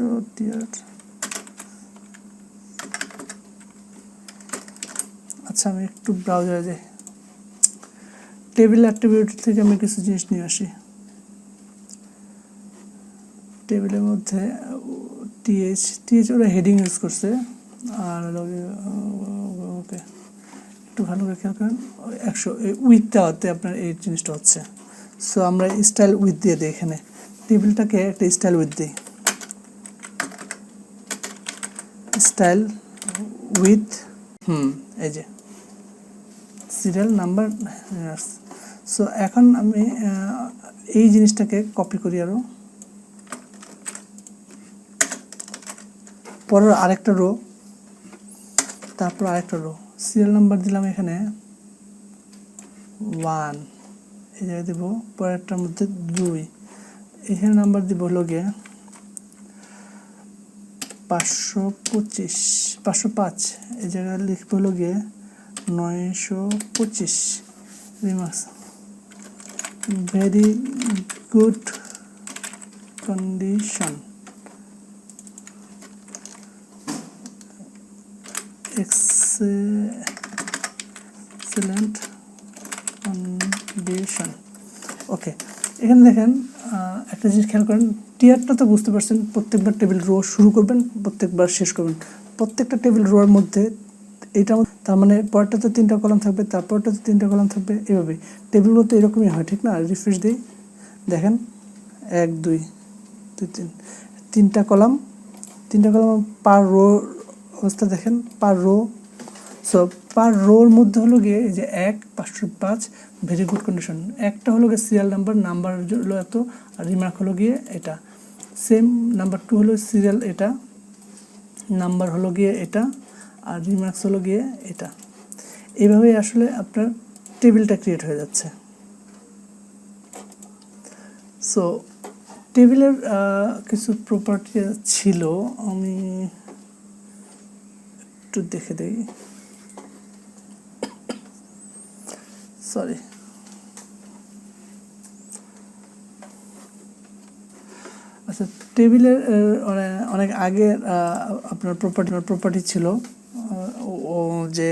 আচ্ছা আমি একটু ব্রাউজারে যাই, টেবিল অ্যাট্রিবিউট থেকে আমি কিছু জিনিস নিয়ে আসি। টেবিলের মধ্যে টিএইচ ওরা হেডিং ইউজ করছে। আর ওকে একটু ভালো করে খেয়াল করেন, 100 উইথ দেওয়াতে আপনার এই জিনিসটা হচ্ছে। সো আমরা স্টাইল উইথ দিয়ে দিই, এখানে টেবিলটাকে একটা স্টাইল উইথ দিই, স্টাইল উইথ এই যে সিরিয়াল নাম্বার। সো এখন আমি এই জিনিসটাকে কপি করি, আরও পরের আরেকটা রো, তারপর আরেকটা রো, সিরিয়াল নাম্বার দিলাম এখানে 1, এই জায়গায় দেবো। পরেরটার মধ্যে 2, এখানে নাম্বার দিব হলো গিয়ে 525, 505, এই জায়গায় লিখবো হলো গিয়ে 925। Remarks, very good condition, excellent condition. Okay, এখানে দেখেন একটা জিনিস খেয়াল করেন, টিয়ারটা তো বুঝতে পারছেন, প্রত্যেকবার টেবিল রো শুরু করবেন, প্রত্যেকবার শেষ করবেন। প্রত্যেকটা টেবিল রোর মধ্যে এইটা, তার মানে পরেরটাতে 3টা কলাম থাকবে, তারপরটাতে 3টা কলাম থাকবে, এভাবেই টেবিলগুলো তো এরকমই হয়, ঠিক না? রিফ্রেশ দিই, দেখেন 1 2 3, 3টা কলাম, 3টা কলাম পার রো অবস্থা দেখেন, পার রো। সো পার রোর মধ্যে হলো গিয়ে এই যে 1 505, ভেরি গুড কন্ডিশন। একটা হলো গিয়ে সিরিয়াল নাম্বার, নাম্বার হলো এত, আর রিমার্ক হলো গিয়ে এটা সেম। নাম্বার 2 হলো সিরিয়াল, এটা নাম্বার হলো গিয়ে এটা, আর রিমার্কস হলো গিয়ে এটা। এইভাবেই আসলে আপনার টেবিলটা ক্রিয়েট হয়ে যাচ্ছে। সো টেবিলের কিছু প্রপার্টি ছিল, আমি একটু দেখে দিই। সরি, আচ্ছা টেবিলের অনেক আগে আপনার প্রপার্টি ছিল ও যে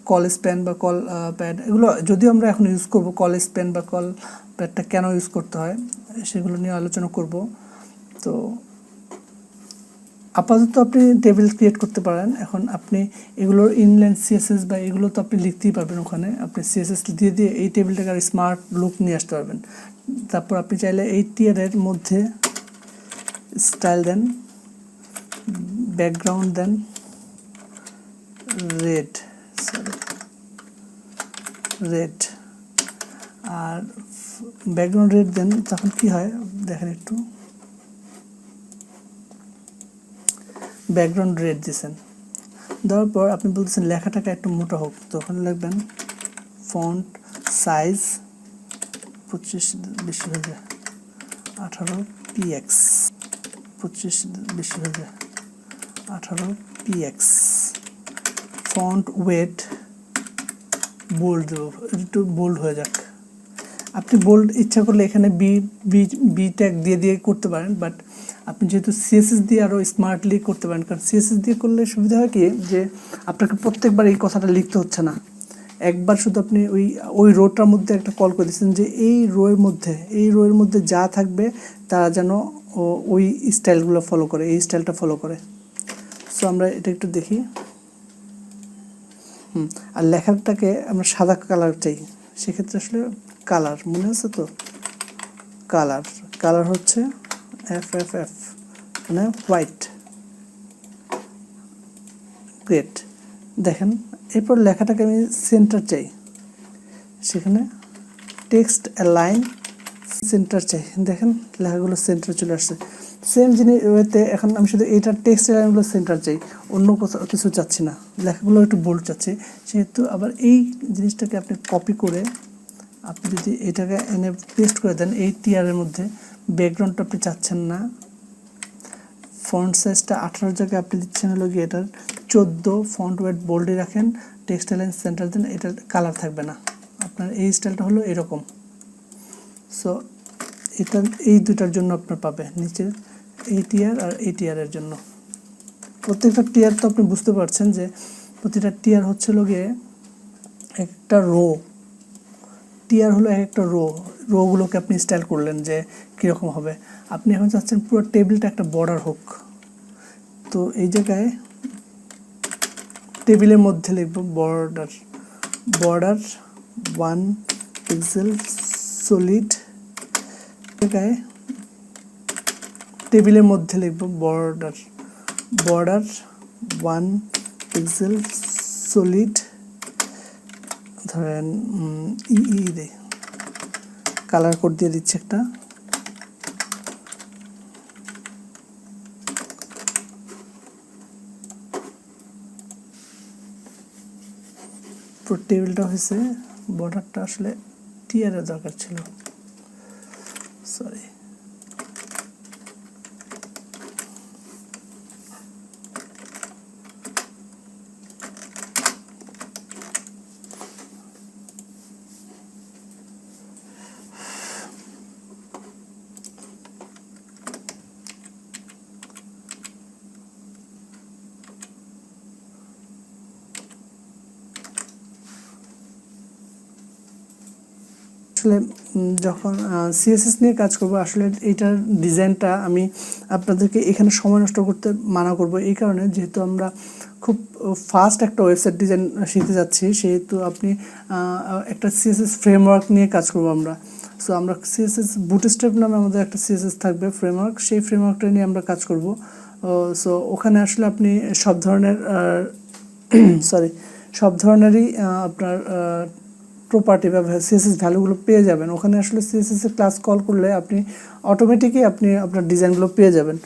কল স্প্যান বা কল প্যাড, এগুলো যদিও আমরা এখন ইউজ করব, কল স্প্যান বা কল প্যাডটা কেন ইউজ করতে হয় সেগুলো নিয়ে আলোচনা করব। তো আপাতত আপনি টেবিল ক্রিয়েট করতে পারেন। এখন আপনি এগুলোর ইনলাইন সিএসএস বা এগুলো তো আপনি লিখতেই পারবেন, ওখানে আপনি সিএসএস দিয়ে দিয়ে এই টেবিলটাকে আর স্মার্ট লুক নিয়ে আসতে পারবেন। তারপর আপনি চাইলে এই টিয়ারের মধ্যে স্টাইল দেন, ব্যাকগ্রাউন্ড দেন রেড, রেড, আর ব্যাকগ্রাউন্ড রেড দেন, তখন কি হয় দেখেন একটু, ব্যাকগ্রাউন্ড রেড দিয়েছেন, দেওয়ার পর আপনি বলতেছেন লেখাটাকে একটু মোটা হোক, তখন লিখবেন ফন্ট সাইজ 25 বেশি হয়ে যায় 18 px, 25 বেশি হয়ে যায় 18 px, ফন্ট ওয়েট বোল্ড দেবো, একটু বোল্ড হয়ে যাক। আপনি বোল্ড ইচ্ছা করলে এখানে বি বি বি ট্যাগ দিয়ে দিয়ে করতে পারেন, বাট আপনি যেহেতু সিএসএস দিয়ে আরও স্মার্টলি করতে পারেন, কারণ সিএসএস দিয়ে করলে সুবিধা হয় কি যে আপনাকে প্রত্যেকবার এই কথাটা লিখতে হচ্ছে না, একবার শুধু আপনি ওই রোটার মধ্যে একটা কল করে দিচ্ছেন যে এই রোয়ের মধ্যে যা থাকবে তারা যেন ওই স্টাইলগুলো ফলো করে, এই স্টাইলটা ফলো করে। সো আমরা এটা একটু দেখি। আর লেখাটাকে আমরা সাদা কালার চাই, সেক্ষেত্রে আসলে কালার মনে আছে তো, কালার হচ্ছে FFF মানে হোয়াইট, গ্রেট। দেখেন এরপর লেখাটাকে আমি সেন্টার চাই, সেখানে টেক্সট অ্যালাইন সেন্টার চাই, দেখেন লেখাগুলো সেন্টার চলে আসছে। সেম জিনিস ওয়েতে এখন আমি শুধু এইটার টেক্সট অ্যালাইনগুলো সেন্টার চাই, অন্য কিছু চাচ্ছি না, লেখাগুলো একটু বোল্ড চাচ্ছি। সেহেতু আবার এই জিনিসটাকে আপনি কপি করে আপনি যদি এটাকে এনে পেস্ট করে দেন এই টিয়ারের মধ্যে, ব্যাকগ্রাউন্ডটা আপনি চাচ্ছেন না, ফন্ট সাইজটা 18 জায়গায় আপনি দিচ্ছেন হলো গিয়ে এটার 14, ফন্ট ওয়েট বোল্ডে রাখেন, টেক্সট অ্যালাইন সেন্টার দেন, এটার কালার থাকবে না, আপনার এই স্টাইলটা হলো এরকম। সো এটা এই দুটার জন্য আপনার পাবে নিচের এই টিয়ার আর এই টিয়ারের জন্য। প্রত্যেকটা টিয়ার তো আপনি বুঝতে পারছেন যে প্রতিটা টিয়ার হচ্ছে গিয়ে একটা রো, টিয়ার হলো এক একটা রোগুলোকে আপনি স্টাইল করলেন যে কীরকম হবে। আপনি এখন চাচ্ছেন পুরো টেবিলটা একটা বর্ডার হোক, তো এই জায়গায় টেবিলের মধ্যে লিখব বর্ডার 1 পিক্সেল সলিড, জায়গায় টেবিলের মধ্যে লিখব বর্ডার 1 পিক্সেল সলিড, ধরেন দে কালার কোড দিয়ে দিচ্ছে একটা, পুরো টেবিলটা হয়েছে, বর্ডারটা আসলে টিয়ারের দরকার ছিল, সরি। আসলে যখন সিএসএস নিয়ে কাজ করব, আসলে এইটার ডিজাইনটা আমি আপনাদেরকে এখানে সময় নষ্ট করতে মানা করব, এই কারণে যেহেতু আমরা খুব ফাস্ট একটা ওয়েবসাইট ডিজাইন শিখতে যাচ্ছি, সেহেতু আপনি একটা সিএসএস ফ্রেমওয়ার্ক নিয়ে কাজ করব আমরা। সো আমরা সিএসএস বুটস্ট্র্যাপ নামে আমাদের একটা সিএসএস থাকবে ফ্রেমওয়ার্ক, সেই ফ্রেমওয়ার্কটা নিয়ে আমরা কাজ করব। সো ওখানে আসলে আপনি সব ধরনেরই আপনার প্রপার্টি বা সিএসএস ভ্যালুগুলো পেয়ে যাবেন ওখানে। আসলে সিএসএস এর ক্লাস কল করলে আপনি অটোমেটিকই আপনি আপনার ডিজাইনগুলো পেয়ে যাবেন।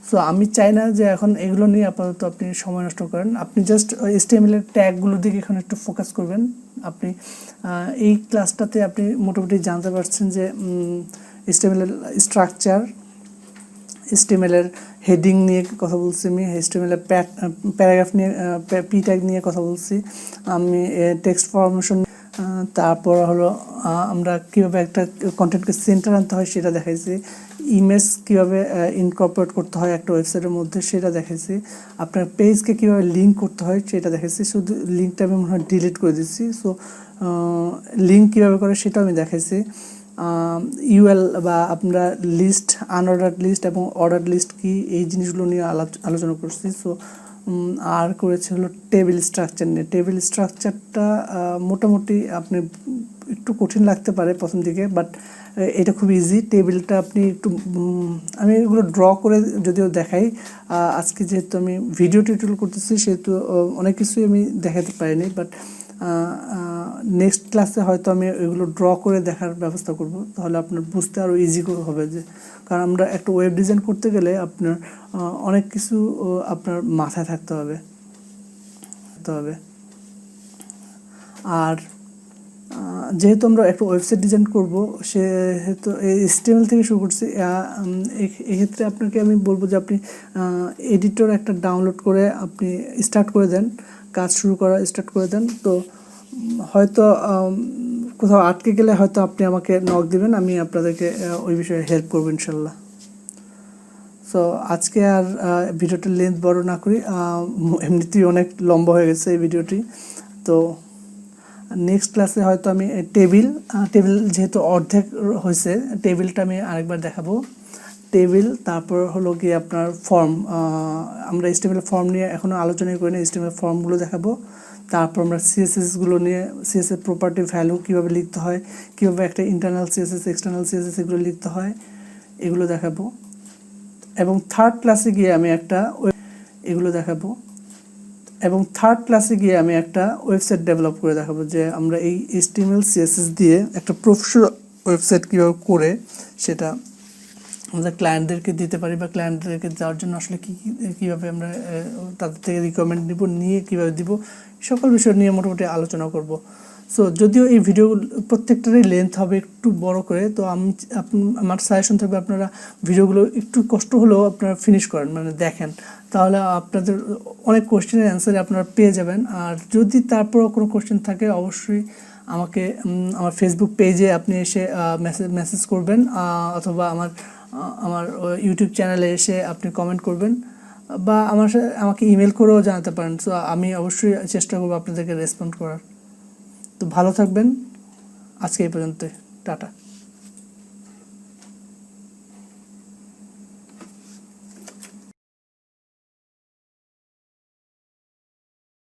সো আমি চাই না যে এখন এগুলো নিয়ে আপাতত আপনি সময় নষ্ট করেন, আপনি জাস্ট HTML এর ট্যাগগুলোর দিকে এখানে একটু ফোকাস করবেন। আপনি এই ক্লাসটাতে আপনি মোটামুটি জানতে পারছেন যে HTML এর স্ট্রাকচার, HTML এর হেডিং নিয়ে কথা বলছি আমি, HTML এর প্যারাগ্রাফ নিয়ে পি ট্যাগ নিয়ে কথা বলছি আমি, টেক্সট ফরমেশন তারপর হলো আমরা কীভাবে একটা কন্টেন্টকে সেন্টার আনতে হয় সেটা দেখাইছি, ইমেজ কীভাবে ইনকর্পোরেট করতে হয় একটা ওয়েবসাইটের মধ্যে সেটা দেখাইছি, আপনার পেজকে কীভাবে লিঙ্ক করতে হয় সেটা দেখাইছি। শুধু লিঙ্কটা আমি মনে হয় ডিলিট করে দিচ্ছি। সো লিঙ্ক কীভাবে করে সেটা আমি দেখাইছি। ইউএল বা আপনারা লিস্ট, আনঅর্ডার্ড লিস্ট এবং অর্ডার লিস্ট কি, এই জিনিসগুলো নিয়ে আলোচনা করছি। সো আর করেছে হলো টেবিল স্ট্রাকচার নিয়ে। টেবিল স্ট্রাকচারটা মোটামুটি আপনি একটু কঠিন লাগতে পারে প্রথম দিকে, বাট এটা খুব ইজি। টেবিলটা আপনি একটু আমি এগুলো ড্র করে যদিও দেখাই, আজকে যেহেতু আমি ভিডিও টিউটোরিয়াল করতেছি সেহেতু অনেক কিছুই আমি দেখাতে পারিনি, বাট নেক্সট ক্লাসে হয়তো আমি এগুলো ড্র করে দেখার ব্যবস্থা করব, তাহলে আপনার বুঝতে আরও ইজি হবে। যে কারণ আমরা একটা ওয়েব ডিজাইন করতে গেলে আপনার অনেক কিছু আপনার মাথায় থাকতে হবে। আর যেহেতু আমরা একটা ওয়েবসাইট ডিজাইন করব সেহেতু HTML থেকে শুরু করছি। এক্ষেত্রে আপনাকে আমি বলবো যে আপনি এডিটর একটা ডাউনলোড করে আপনি স্টার্ট করে দেন, কাজ শুরু করা স্টার্ট করে দেন। তো হয়তো কোথাও আটকে গেলে হয়তো আপনি আমাকে নক দিবেন, আমি আপনাদেরকে ওই বিষয়ে হেল্প করবো ইনশাল্লাহ। সো আজকে আর ভিডিওটার লেন্থ বড় না করি, এমনিতেই অনেক লম্বা হয়ে গেছে এই ভিডিওটি। তো নেক্সট ক্লাসে হয়তো আমি টেবিল যেহেতু অর্ধেক হয়েছে, টেবিলটা আমি আরেকবার দেখাবো। টেবিল, তারপর হলো গিয়ে আপনার ফর্ম, আমরা HTML ফর্ম নিয়ে এখনও আলোচনা করি না, HTML ফর্মগুলো দেখাবো। তারপর আমরা CSSগুলো নিয়ে, CSS প্রপার্টি ভ্যালু কীভাবে লিখতে হয়, কীভাবে একটা ইন্টারনাল CSS এক্সটার্নাল CSS এগুলো লিখতে হয়, এগুলো দেখাবো। এবং থার্ড ক্লাসে গিয়ে আমি একটা ওয়েবসাইট ডেভেলপ করে দেখাবো, যে আমরা এই HTML CSS দিয়ে একটা প্রফেশনাল ওয়েবসাইট কীভাবে করে সেটা আমাদের ক্লায়েন্টদেরকে দিতে পারি, বা ক্লায়েন্টদেরকে দেওয়ার জন্য আসলে কীভাবে আমরা তাদের থেকে রিকমেন্ড নিয়ে কীভাবে দিব, সকল বিষয় নিয়ে মোটামুটি আলোচনা করব। সো যদিও এই ভিডিওগুলো প্রত্যেকটারই লেন্থ হবে একটু বড় করে, তো আমার সাজেশন থাকবে আপনারা ভিডিওগুলো একটু কষ্ট হলেও আপনারা ফিনিশ করেন, মানে দেখেন, তাহলে আপনাদের অনেক কোশ্চেনের অ্যান্সার আপনারা পেয়ে যাবেন। আর যদি তারপরও কোনো কোশ্চেন থাকে অবশ্যই আমাকে আমার ফেসবুক পেজে আপনি এসে মেসেজ করবেন, অথবা আমার ইউটিউব চ্যানেলে এসে আপনি কমেন্ট করবেন, বা আমাকে ইমেল করেও জানাতে পারেন। সো আমি অবশ্যই চেষ্টা করবো আপনাদেরকে রেসপন্ড করার। তো ভালো থাকবেন, আজকে এই পর্যন্তই, টাটা।